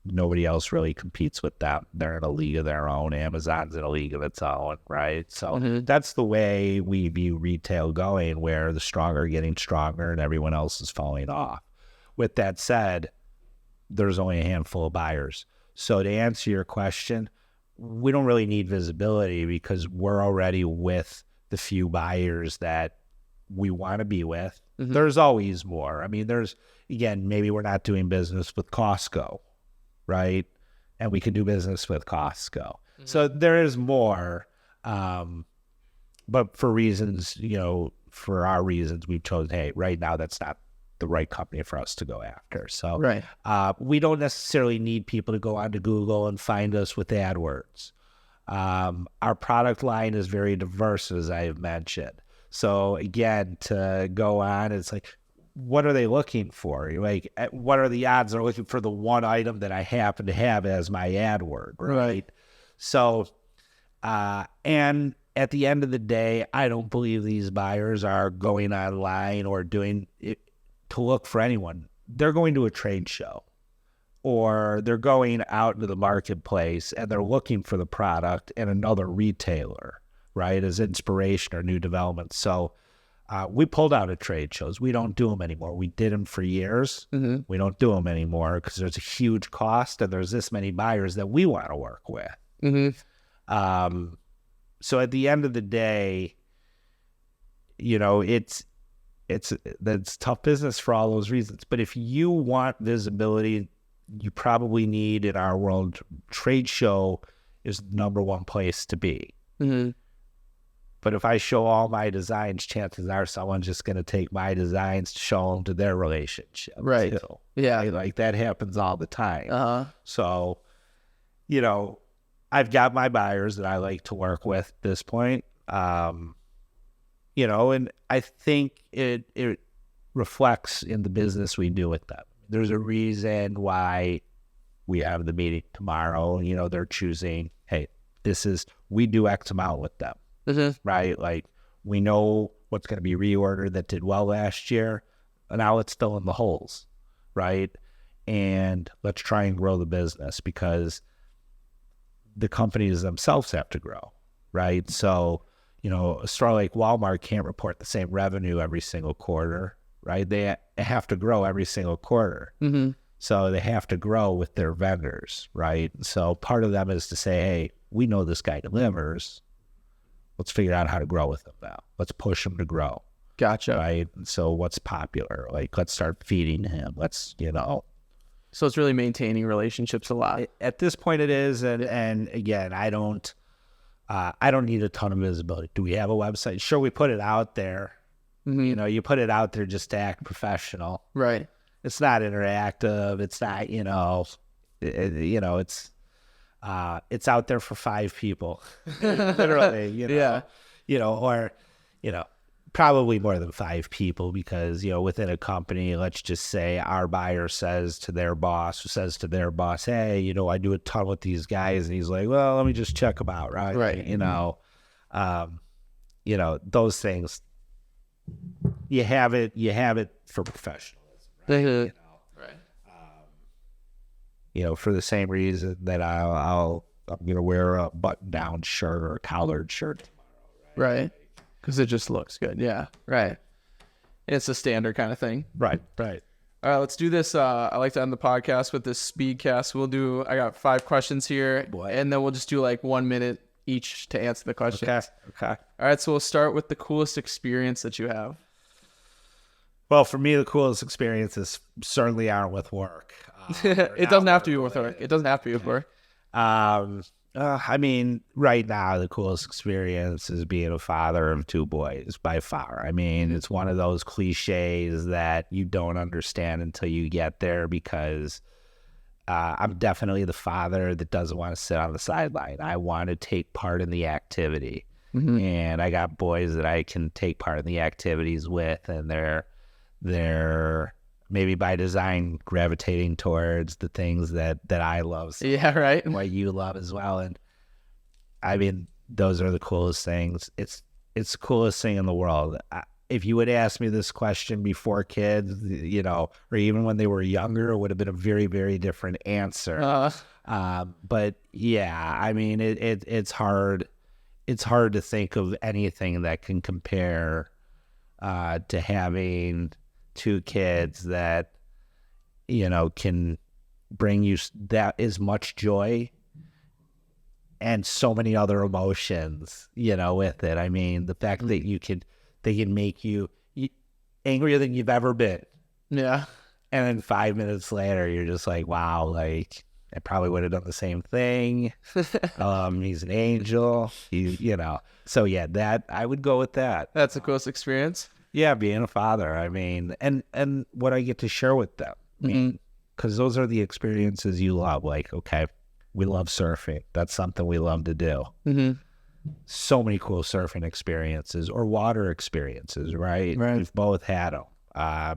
Nobody else really competes with them. They're in a league of their own. Amazon's in a league of its own, right? So that's the way we view retail going, where the strong are getting stronger and everyone else is falling off. With that said, there's only a handful of buyers. So to answer your question, we don't really need visibility because we're already with the few buyers that we want to be with. There's always more. I mean, again, maybe we're not doing business with Costco, right? And we can do business with Costco. So there is more. But for reasons, for our reasons, we've chosen, hey, right now that's not the right company for us to go after. So we don't necessarily need people to go onto Google and find us with AdWords. Our product line is very diverse, as I have mentioned. So again, to go on, it's like, what are they looking for? Like, what are the odds they're looking for the one item that I happen to have as my ad word, right? So, and at the end of the day, I don't believe these buyers are going online or doing it to look for anyone. They're going to a trade show, or they're going out into the marketplace and they're looking for the product and another retailer, right, as inspiration or new development. So we pulled out of trade shows. We don't do them anymore. We did them for years. We don't do them anymore because there's a huge cost and there's this many buyers that we want to work with. So at the end of the day, it's tough business for all those reasons. But if you want visibility, you probably need, in our world, trade show is the number one place to be. But if I show all my designs, chances are someone's just going to take my designs to show them to their relationship. Right. Too. Yeah. Like that happens all the time. So, I've got my buyers that I like to work with at this point. And I think it reflects in the business we do with them. There's a reason why we have the meeting tomorrow. They're choosing, hey, we do X amount with them. Right? Like, we know what's going to be reordered that did well last year, and now let's fill in the holes, right? And let's try and grow the business because the companies themselves have to grow, right? So, a store like Walmart can't report the same revenue every single quarter, right? They have to grow every single quarter. So they have to grow with their vendors, right? So part of them is to say, hey, we know this guy delivers. Let's figure out how to grow with them now. Let's push him to grow. Gotcha. Right? So what's popular? Like, let's start feeding him. So it's really maintaining relationships a lot. At this point it is. And again, I don't need a ton of visibility. Do we have a website? Sure, we put it out there. You put it out there just to act professional. Right. It's not interactive. It's not, it's out there for 5 people, literally, probably more than 5 people because, within a company, let's just say our buyer says to their boss, hey, I do a ton with these guys. And he's like, well, let me just check them out. Right. Right. Those things, you have it for professionalism. Right. Right. For the same reason that I'm going to wear a button-down shirt or a collared shirt tomorrow. Right. Because it just looks good. Yeah. Right. It's a standard kind of thing. Right. All right, let's do this. I like to end the podcast with this speed cast. I got 5 questions here, and then we'll just do like 1 minute each to answer the questions. Okay. All right, so we'll start with the coolest experience that you have. Well, for me, the coolest experiences certainly aren't with work. It doesn't have to be with work. It doesn't have to be with work. Right now, the coolest experience is being a father of 2 boys by far. It's one of those cliches that you don't understand until you get there because I'm definitely the father that doesn't want to sit on the sideline. I want to take part in the activity. Mm-hmm. And I got boys that I can take part in the activities with, and they're maybe by design gravitating towards the things that I love. So yeah, right. What you love as well. And those are the coolest things. It's the coolest thing in the world. If you would ask me this question before kids, or even when they were younger, it would have been a very, very different answer. But yeah, it's hard. It's hard to think of anything that can compare to having 2 kids that, can bring you that as much joy and so many other emotions, with it. The fact that they can make you angrier than you've ever been. Yeah. And then 5 minutes later, you're just like, wow, like I probably would have done the same thing. He's an angel, So yeah, that I would go with that. That's the coolest experience. Yeah, being a father. And what I get to share with them. Because those are the experiences you love. Like, okay, we love surfing. That's something we love to do. Mm-hmm. So many cool surfing experiences or water experiences, right? We've both had them.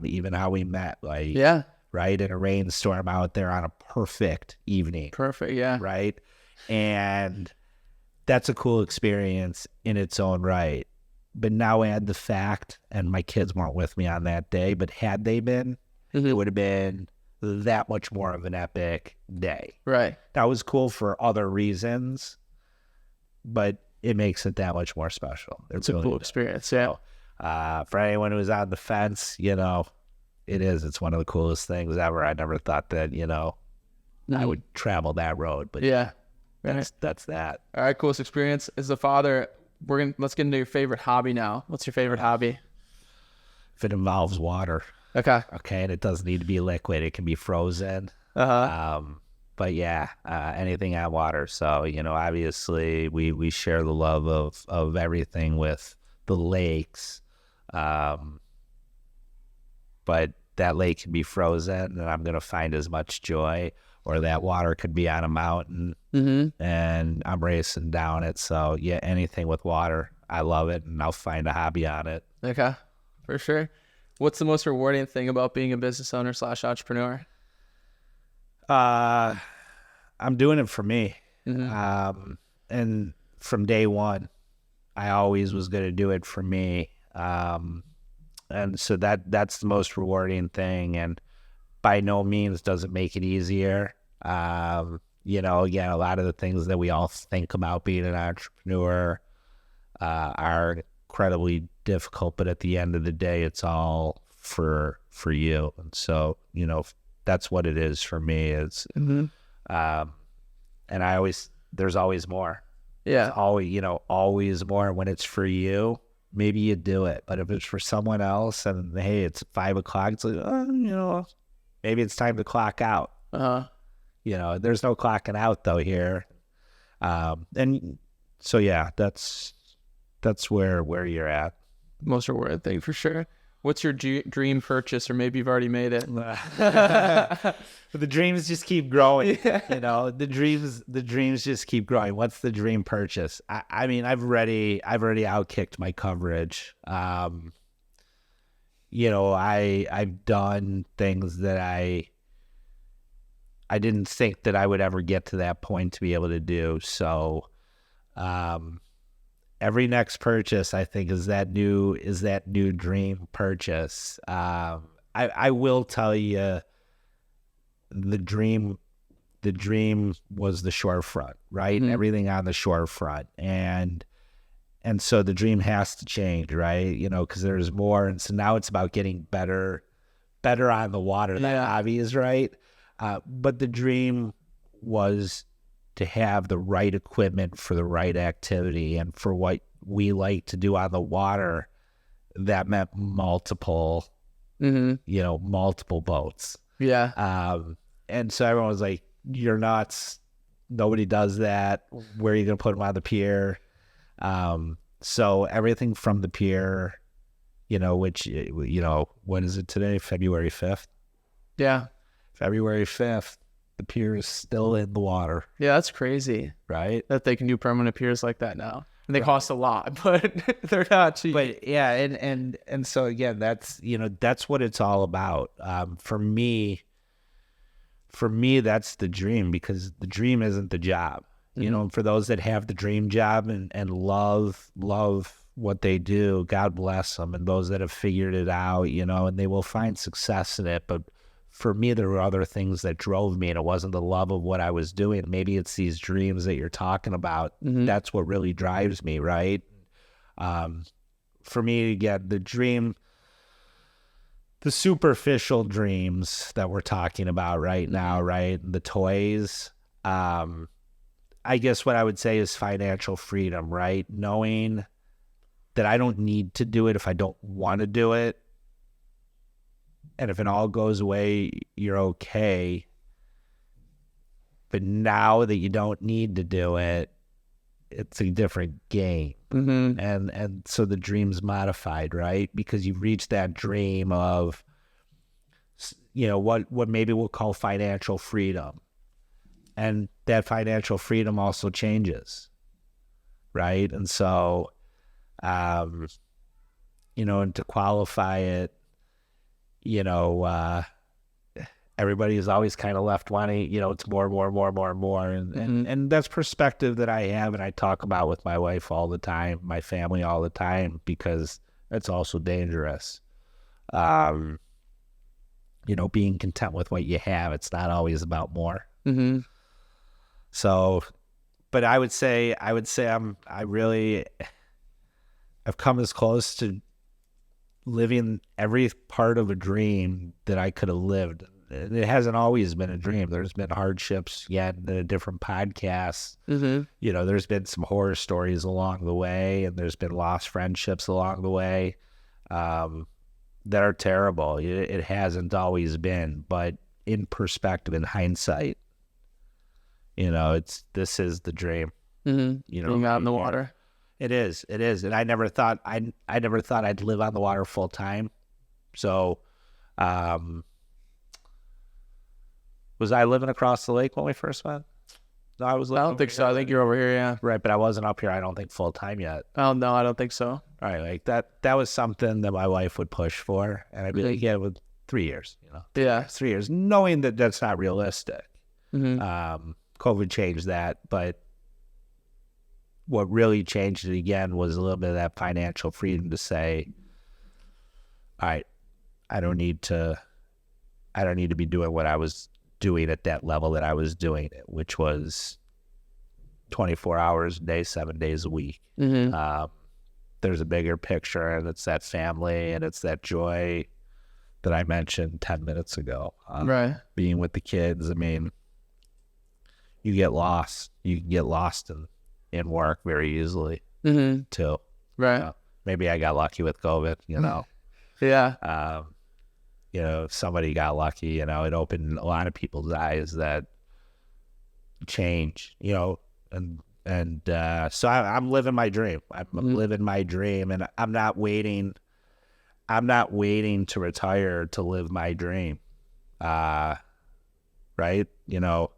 Even how we met, like, yeah, right, in a rainstorm out there on a perfect evening. Perfect, yeah. Right? And that's a cool experience in its own right. But now add the fact, and my kids weren't with me on that day, but had they been, it would have been that much more of an epic day. Right. That was cool for other reasons, but it makes it that much more special. It's a cool experience, yeah. So, for anyone who's on the fence, it's one of the coolest things ever. I never thought that, I would travel that road, but yeah, that's that. All right, coolest experience. As a father, let's get into your favorite hobby now. What's your favorite hobby? If it involves water. Okay, and it doesn't need to be liquid. It can be frozen. But yeah, anything on water. So, obviously we share the love of everything with the lakes. But that lake can be frozen and I'm going to find as much joy, or that water could be on a mountain and I'm racing down it. So yeah, anything with water, I love it, and I'll find a hobby on it. Okay, for sure. What's the most rewarding thing about being a business owner / entrepreneur? I'm doing it for me. And from day one, I always was going to do it for me. And so that's the most rewarding thing. And by no means does it make it easier. Again, a lot of the things that we all think about being an entrepreneur are incredibly difficult, but at the end of the day, it's all for you. And so, that's what it is for me. It's, and there's always more. Yeah. It's always more. When it's for you, maybe you do it. But if it's for someone else and hey, it's 5 o'clock, it's like, maybe it's time to clock out. There's no clocking out though here. And so, yeah, that's where you're at. Most rewarding thing for sure. What's your dream purchase, or maybe you've already made it? The dreams just keep growing. Yeah. You know, the dreams just keep growing. What's the dream purchase? I mean, I've already outkicked my coverage. You know, I've done things that I didn't think that I would ever get to that point to be able to do. So, every next purchase, I think, is that new dream purchase. I will tell you, the dream was the shorefront, right? Mm-hmm. Everything on the shorefront, and so the dream has to change, right? You know, because there's more, and so now it's about getting better on the water. Yeah. That obvious, right? But the dream was to have the right equipment for the right activity and for what we like to do on the water. That meant multiple boats. Yeah. And so everyone was like, "You're nuts. Nobody does that. Where are you going to put them on the pier?" So everything from the pier, you know, which, you know, when is it today? February 5th? Yeah. February 5th, the pier is still in the water. Yeah, that's crazy. Right? That they can do permanent piers like that now. And they cost a lot, but they're not cheap. But yeah, and so again, that's, you know, that's what it's all about. For me, that's the dream, because the dream isn't the job. You know, for those that have the dream job and love what they do, God bless them. And those that have figured it out, you know, and they will find success in it. But for me, there were other things that drove me, and it wasn't the love of what I was doing. Maybe it's these dreams that you're talking about. That's what really drives me, right? For me, again, the dream, the superficial dreams that we're talking about right now, right? The toys. I guess what I would say is financial freedom, right? Knowing that I don't need to do it if I don't want to do it. And if it all goes away, you're okay. But now that you don't need to do it, it's a different game. And so the dream's modified, right? Because you've reached that dream of, you know, what maybe we'll call financial freedom. And that financial freedom also changes, right? And so, you know, and to qualify it, you know, everybody is always kind of left wanting, you know, it's more. And that's perspective that I have, and I talk about with my wife all the time, my family all the time, because it's also dangerous. You know, being content with what you have, it's not always about more. So, but I would say I've come as close to living every part of a dream that I could have lived. It hasn't always been a dream. There's been hardships yet in a different podcast. You know, there's been some horror stories along the way, and there's been lost friendships along the way that are terrible. It hasn't always been, but in perspective, in hindsight, you know, this is the dream. You know, being out in the water. It is, and I never thought I'd live on the water full time. So, was I living across the lake when we first met? No, I was. I don't think so. I think you're over here, yeah. Right, but I wasn't up here. I don't think full time yet. Oh no, I don't think so. All right, like that was something that my wife would push for, and I'd be like, yeah, with 3 years, you know. Yeah, 3 years, knowing that that's not realistic. COVID changed that, but what really changed it again was a little bit of that financial freedom to say, all right, I don't need to be doing what I was doing at that level that I was doing it, which was 24 hours a day, 7 days a week. There's a bigger picture, and it's that family, and it's that joy that I mentioned 10 minutes ago. Right. Being with the kids. I mean, you get lost. You can get lost in work very easily too. Right. Maybe I got lucky with COVID, you know. Yeah. You know, if somebody got lucky, you know, it opened a lot of people's eyes that change, you know, and so I'm living my dream. I'm living my dream, and I'm not waiting. I'm not waiting to retire to live my dream. Right? You know,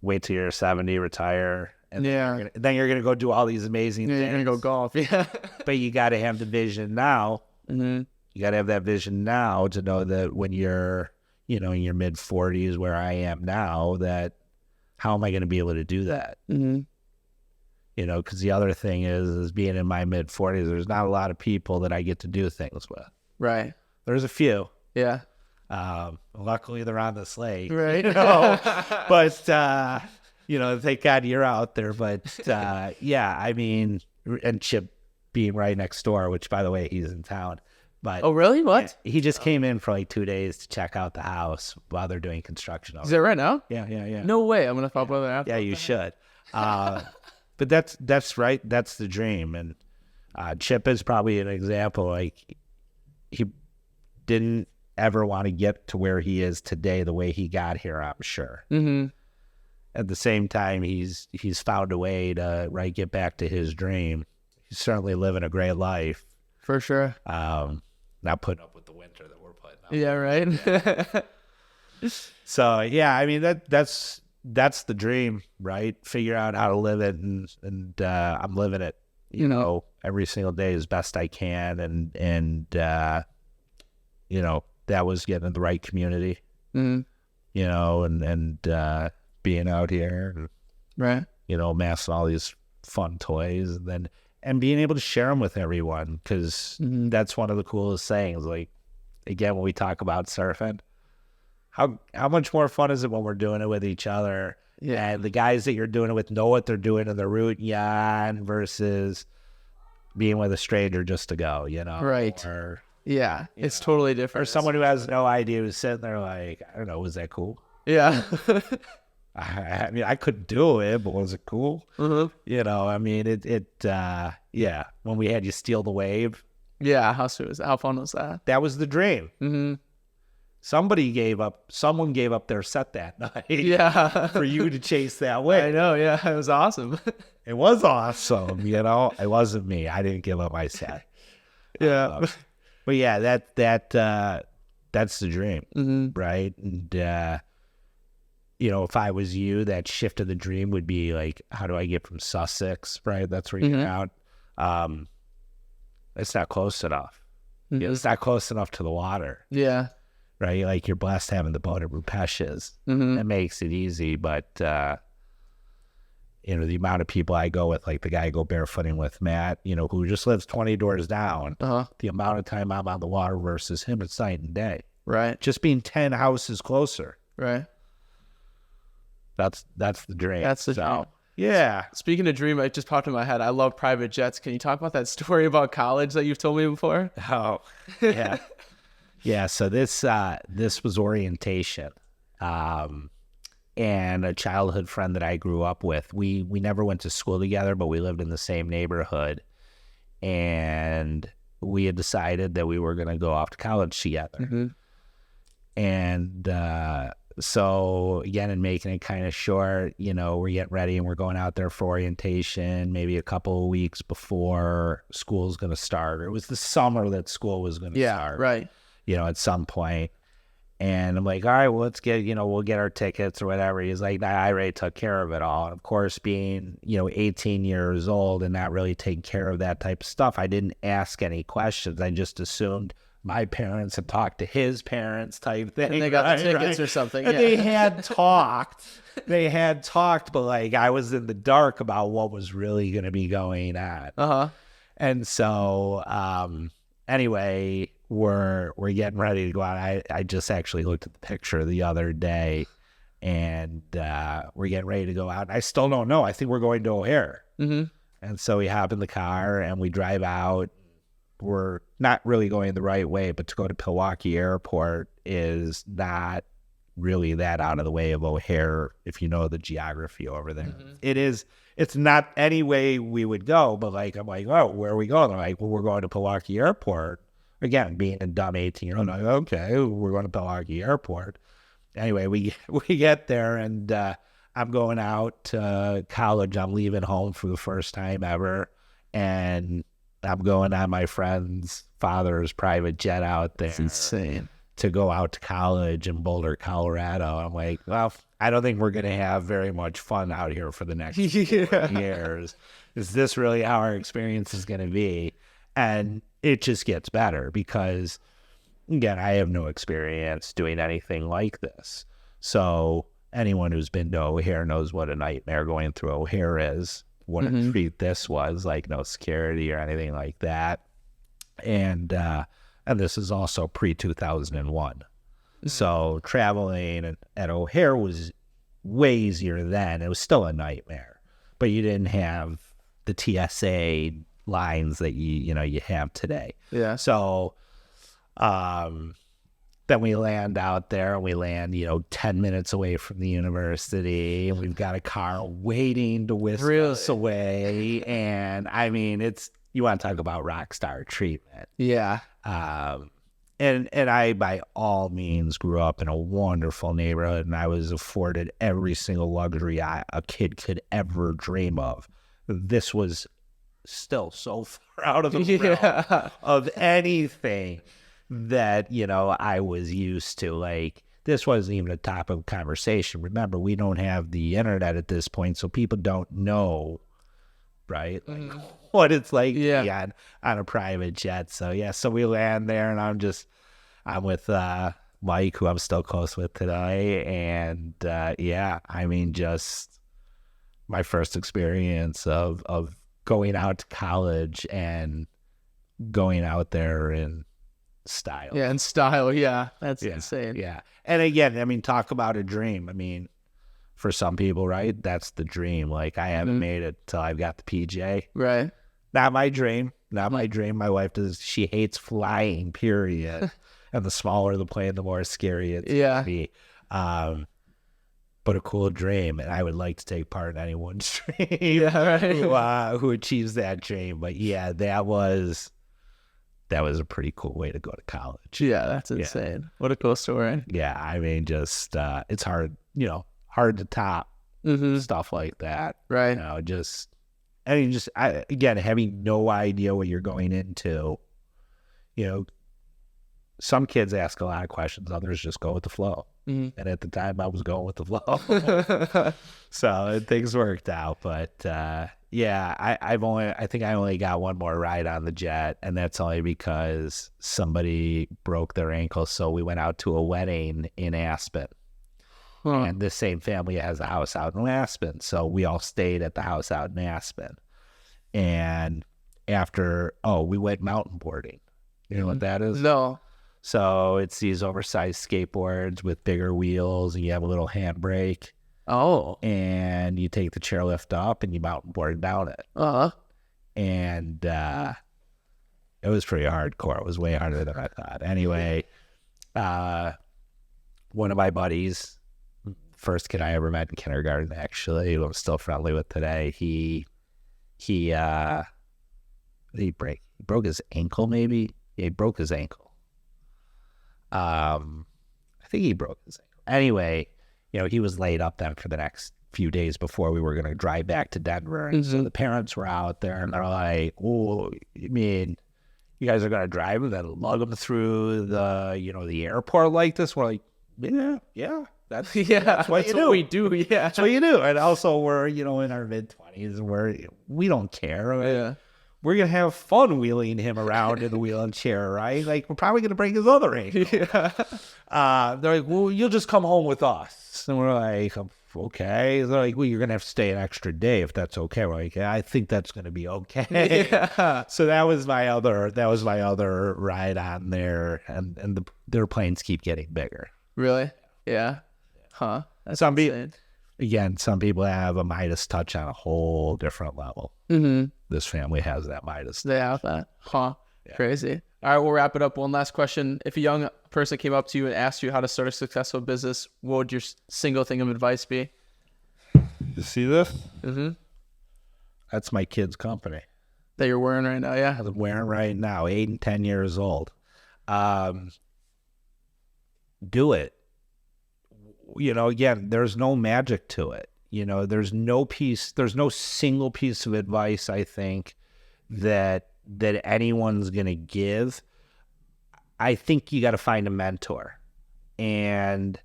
wait till you're 70, retire. And then you're going to go do all these amazing things. You're going to go golf. Yeah. But you got to have the vision now. Mm-hmm. You got to have that vision now to know that when you're, you know, in your mid 40s, where I am now, that how am I going to be able to do that? Mm-hmm. You know, because the other thing is being in my mid 40s, there's not a lot of people that I get to do things with. Right. There's a few. Yeah. Luckily, they're on this lake. Right. You know? But, you know, thank God you're out there. But, yeah, I mean, and Chip being right next door, which, by the way, he's in town. But oh, really? What? He just came in for like 2 days to check out the house while they're doing construction. Is that right now? Yeah. No way. I'm going to follow up with that after. Yeah, you should. But that's right. That's the dream. And Chip is probably an example. Like, he didn't ever want to get to where he is today the way he got here, I'm sure. Mm-hmm. At the same time, he's found a way to get back to his dream. He's certainly living a great life. For sure. Not putting up with the winter that we're putting up. Yeah, right? Yeah. So, yeah, I mean, that's the dream, right? Figure out how to live it, and I'm living it, you know, every single day as best I can, and you know, that was getting in the right community, mm-hmm. you know, and being out here, right? You know, amassing all these fun toys, and being able to share them with everyone, because mm-hmm. that's one of the coolest things. Like, again, when we talk about surfing, how much more fun is it when we're doing it with each other? Yeah. And the guys that you're doing it with know what they're doing and they're rooting on, versus being with a stranger just to go, you know? Right. Or, yeah, it's totally different. Or someone who has no idea, who's sitting there like, I don't know, was that cool? Yeah. I mean, I couldn't do it, but was it cool? Mm-hmm. You know, I mean, yeah, when we had you steal the wave. Yeah, how fun was that? That was the dream. Mm-hmm. Someone gave up their set that night. Yeah. For you to chase that wave. I know, yeah, it was awesome. It was awesome, you know. It wasn't me. I didn't give up my set. Yeah. But yeah, that's the dream, mm-hmm. right? And you know, if I was you, that shift of the dream would be like, how do I get from Sussex, right? That's where you mm-hmm. get out. It's not close enough. Mm-hmm. It's not close enough to the water. Yeah. Right? Like, you're blessed having the boat at Rupesh's. Mm-hmm. That makes it easy, but you know, the amount of people I go with, like the guy I go barefooting with, Matt, you know, who just lives 20 doors down, the amount of time I'm on the water versus him, it's night and day. Right. Just being 10 houses closer. Right. That's the dream. That's the dream. Yeah. Speaking of dream, it just popped in my head. I love private jets. Can you talk about that story about college that you've told me before? Oh, yeah. Yeah. So this was orientation. And a childhood friend that I grew up with, we never went to school together, but we lived in the same neighborhood. And we had decided that we were going to go off to college together. Mm-hmm. And so, again, in making it kind of short, you know, we're getting ready and we're going out there for orientation maybe a couple of weeks before school's going to start. Or it was the summer that school was going to start. Yeah, right. You know, at some point. And I'm like, all right, well, let's get, you know, we'll get our tickets or whatever. He's like, nah, I already took care of it all. And of course, being, you know, 18 years old and not really taking care of that type of stuff, I didn't ask any questions. I just assumed my parents had talked to his parents type thing. And they got the tickets or something. And they had talked. But like, I was in the dark about what was really going to be going on. Uh-huh. And so, anyway, we're getting ready to go out. I just actually looked at the picture the other day, and we're getting ready to go out. And I still don't know. I think we're going to O'Hare. Mm-hmm. And so we hop in the car and we drive out. We're not really going the right way, but to go to Milwaukee Airport is not really that out of the way of O'Hare if you know the geography over there. Mm-hmm. It's not any way we would go, but like, I'm like, oh, where are we going? They're like, well, we're going to Milwaukee Airport. Again, being a dumb 18-year-old, I'm like, okay, we're going to Milwaukee Airport. Anyway, we get there, and I'm going out to college. I'm leaving home for the first time ever, and I'm going on my friend's father's private jet out there. It's insane. To go out to college in Boulder, Colorado. I'm like, well, I don't think we're going to have very much fun out here for the next 4 years. Is this really how our experience is going to be? And it just gets better because, again, I have no experience doing anything like this. So anyone who's been to O'Hare knows what a nightmare going through O'Hare is, what a treat this was, like no security or anything like that. And this is also pre-2001. So traveling at O'Hare was way easier then. It was still a nightmare, but you didn't have the TSA lines that you have today. Yeah. So then we land out there, and we land 10 minutes away from the university, and we've got a car waiting to whisk us away. And I mean, you want to talk about rock star treatment. Yeah. And I, by all means, grew up in a wonderful neighborhood, and I was afforded every single luxury a kid could ever dream of. This was still so far out of the realm of anything that, I was used to. Like, this wasn't even a topic of conversation. Remember, we don't have the internet at this point, so people don't know, right? Like, what it's like on a private jet. So so we land there, and I'm with Mike, who I'm still close with today, and I mean, just my first experience of going out to college and going out there in style. Yeah, in style. Yeah, that's insane. Yeah, and again, I mean, talk about a dream. I mean, for some people, right, that's the dream. Like, I haven't made it till I've got the PJ. Right. Not my dream. Not my dream. My wife she hates flying, period. And the smaller the plane, the more scary it's going to be. But a cool dream. And I would like to take part in anyone's dream who achieves that dream. But yeah, that was a pretty cool way to go to college. Yeah, that's insane. What a cool story. Yeah, I mean, just it's hard, hard to top stuff like that. Right. Again, having no idea what you're going into, some kids ask a lot of questions, others just go with the flow. And at the time, I was going with the flow. So things worked out. But I think I only got one more ride on the jet, and that's only because somebody broke their ankle. So we went out to a wedding in Aspen. And this same family has a house out in Aspen. So we all stayed at the house out in Aspen. And after, we went mountain boarding. You know what that is? No. So it's these oversized skateboards with bigger wheels, and you have a little handbrake. Oh. And you take the chairlift up and you mountain board down it. And it was pretty hardcore. It was way harder than I thought. Anyway, one of my buddies, first kid I ever met in kindergarten, actually, who I'm still friendly with today, he broke his ankle, maybe. Yeah, he broke his ankle. I think he broke his ankle. Anyway, he was laid up then for the next few days before we were going to drive back to Denver. And so the parents were out there, and they're like, "Oh, you mean you guys are going to drive and then lug him through the airport like this?" We're like, "Yeah, that's what we do. Yeah, that's what you do." And also, we're in our mid-20s, and we don't care. Yeah. We're going to have fun wheeling him around in the wheelchair, right? Like, we're probably going to break his other ankle. They're like, "Well, you'll just come home with us." And we're like, "Okay." They're like, "Well, you're going to have to stay an extra day if that's okay." We're like, "Yeah, I think that's going to be okay." Yeah. So that was my other ride on there. And their planes keep getting bigger. Really? Yeah. Huh. That's some people have a Midas touch on a whole different level. This family has that Midas touch. They have that. Huh. Yeah. Crazy. All right, we'll wrap it up. One last question. If a young person came up to you and asked you how to start a successful business, what would your single thing of advice be? You see this? That's my kid's company. That you're wearing right now, yeah? I'm wearing right now, 8 and 10 years old. Do it. Again, there's no magic to it. There's no single piece of advice, I think, that that anyone's going to give, I think you got to find a mentor, and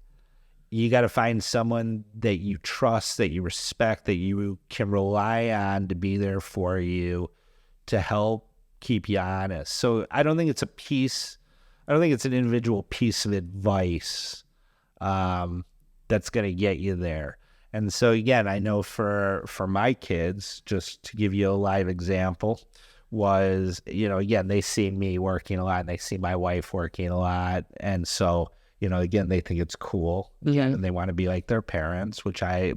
you got to find someone that you trust, that you respect, that you can rely on to be there for you, to help keep you honest. So I don't think it's an individual piece of advice that's going to get you there. And so again, I know for my kids, just to give you a live example, was, again, they see me working a lot and they see my wife working a lot. And so, again, they think it's cool, and they want to be like their parents, which I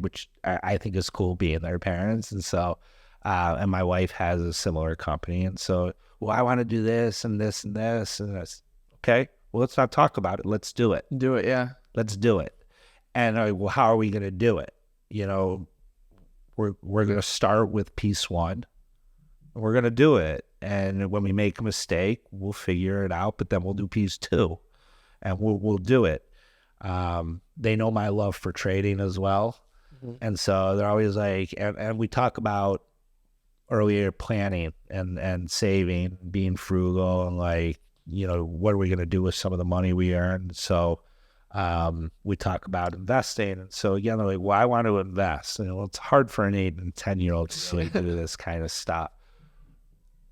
think is cool, being their parents. And so, and my wife has a similar company. And so, well, I want to do this and this and this. And that's okay. Well, let's not talk about it. Let's do it. Do it. Yeah. Let's do it. And well, how are we going to do it? We're going to start with piece one. We're going to do it. And when we make a mistake, we'll figure it out, but then we'll do piece two, and we'll do it. They know my love for trading as well. And so they're always like, and we talk about earlier planning and saving, being frugal, and like, what are we going to do with some of the money we earn? So we talk about investing. And so again, they're like, well, I want to invest. And it's hard for an 8 and 10-year-old to do this kind of stuff.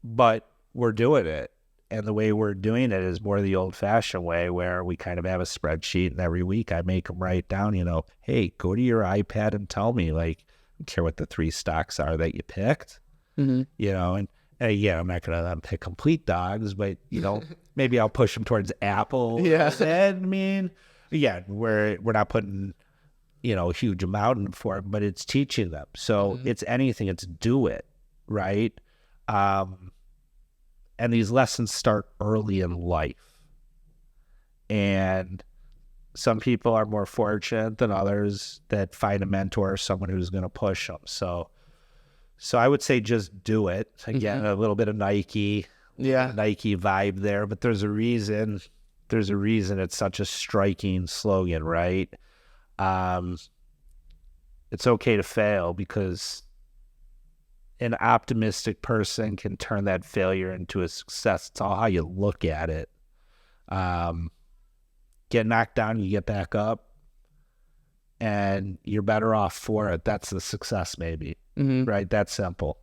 But we're doing it. And the way we're doing it is more the old-fashioned way, where we kind of have a spreadsheet, and every week I make them write down, hey, go to your iPad and tell me, like, I don't care what the 3 stocks are that you picked, and yeah, I'm not going to pick complete dogs, but, maybe I'll push them towards Apple. Yeah. We're not putting, a huge amount in for it, but it's teaching them. So it's anything, it's do it, right? And these lessons start early in life. And some people are more fortunate than others that find a mentor or someone who's going to push them. So I would say just do it. Again, a little bit of Nike vibe there, but there's a reason it's such a striking slogan, right? It's okay to fail, because an optimistic person can turn that failure into a success. It's all how you look at it. Get knocked down, you get back up, and you're better off for it. That's the success, maybe, right? That's simple.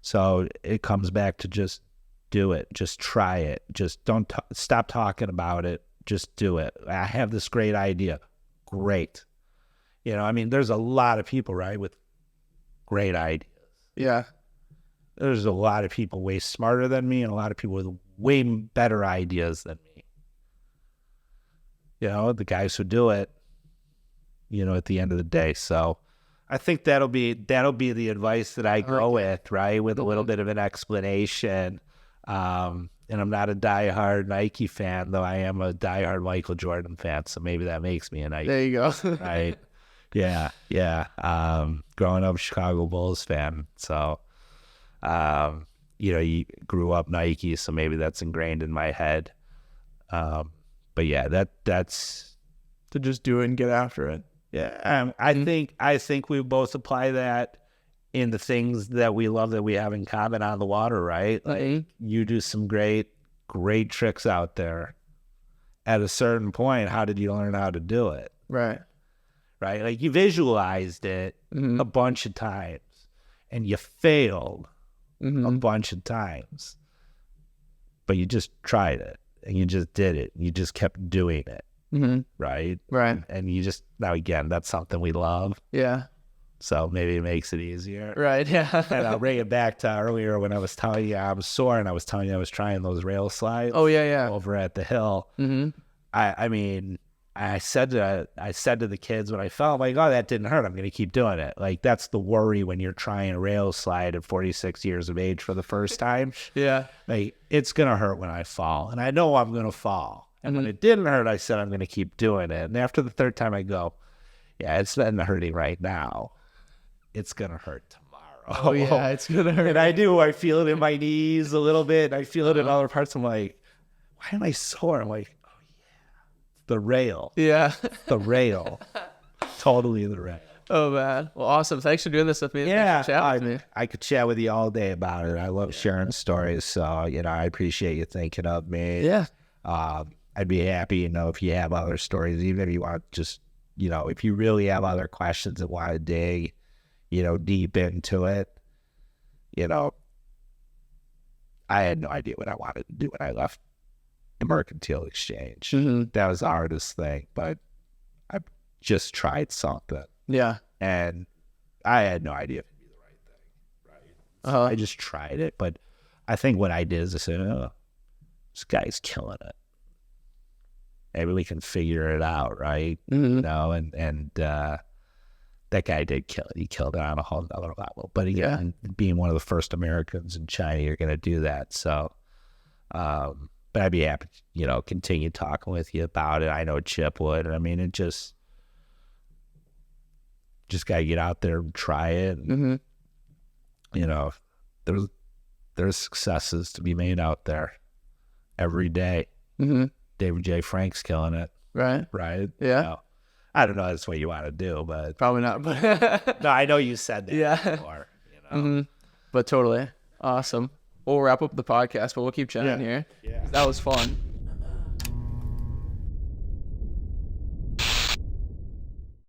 So it comes back to just do it. Just try it. Just don't stop talking about it. Just do it. I have this great idea. Great. There's a lot of people, right, with great ideas. Yeah. There's a lot of people way smarter than me, and a lot of people with way better ideas than me. The guys who do it, at the end of the day. So I think that'll be the advice that I go with, right? With a little bit of an explanation. And I'm not a diehard Nike fan, though I am a diehard Michael Jordan fan. So maybe that makes me a Nike. There you go. Right. Yeah. Growing up Chicago Bulls fan. So, you grew up Nike, so maybe that's ingrained in my head. But yeah, that's to just do it and get after it. Yeah. I think we both apply that in the things that we love, that we have in common on the water, right? Like, you do some great tricks out there. At a certain point, how did you learn how to do it? Right. Like, you visualized it a bunch of times, and you failed a bunch of times, but you just tried it, and you just did it. You just kept doing it. Right. And you just, now again, that's something we love. Yeah. So maybe it makes it easier. Right. Yeah. And I'll bring it back to earlier when I was telling you I was sore, and I was telling you I was trying those rail slides. Oh yeah. Over at the hill. I said to the kids when I fell, I'm like, oh, that didn't hurt. I'm going to keep doing it. Like, that's the worry when you're trying a rail slide at 46 years of age for the first time. Yeah. Like, it's going to hurt when I fall. And I know I'm going to fall. And when it didn't hurt, I said, I'm going to keep doing it. And after the third time, I go, yeah, it's not hurting right now. It's going to hurt tomorrow. Oh, yeah, it's going to hurt. And I do. I feel it in my knees a little bit. I feel it in other parts. I'm like, why am I sore? I'm like, the rail. Yeah. The rail. Totally the rail. Oh man. Well, awesome. Thanks for doing this with me. Yeah, Thanks for chatting with me. I could chat with you all day about it. I love sharing stories, so I appreciate you thinking of me. Yeah. I'd be happy, if you have other stories, even if you want just, if you really have other questions and want to dig, deep into it. I had no idea what I wanted to do when I left the mercantile exchange. That was the hardest thing, but I just tried something. Yeah. And I had no idea if it'd be the right thing. Right. So I just tried it. But I think what I did is I said, this guy's killing it. Maybe we can figure it out, right? And that guy did kill it. He killed it on a whole other level. But again, being one of the first Americans in China, you're going to do that. So, but I'd be happy, continue talking with you about it. I know Chip would. I mean, it just got to get out there and try it. And, there's successes to be made out there every day. David J. Frank's killing it. Right. Yeah. I don't know that's what you want to do, but probably not. But no, I know you said that before. But totally awesome. We'll wrap up the podcast, but we'll keep chatting here. Yeah. That was fun.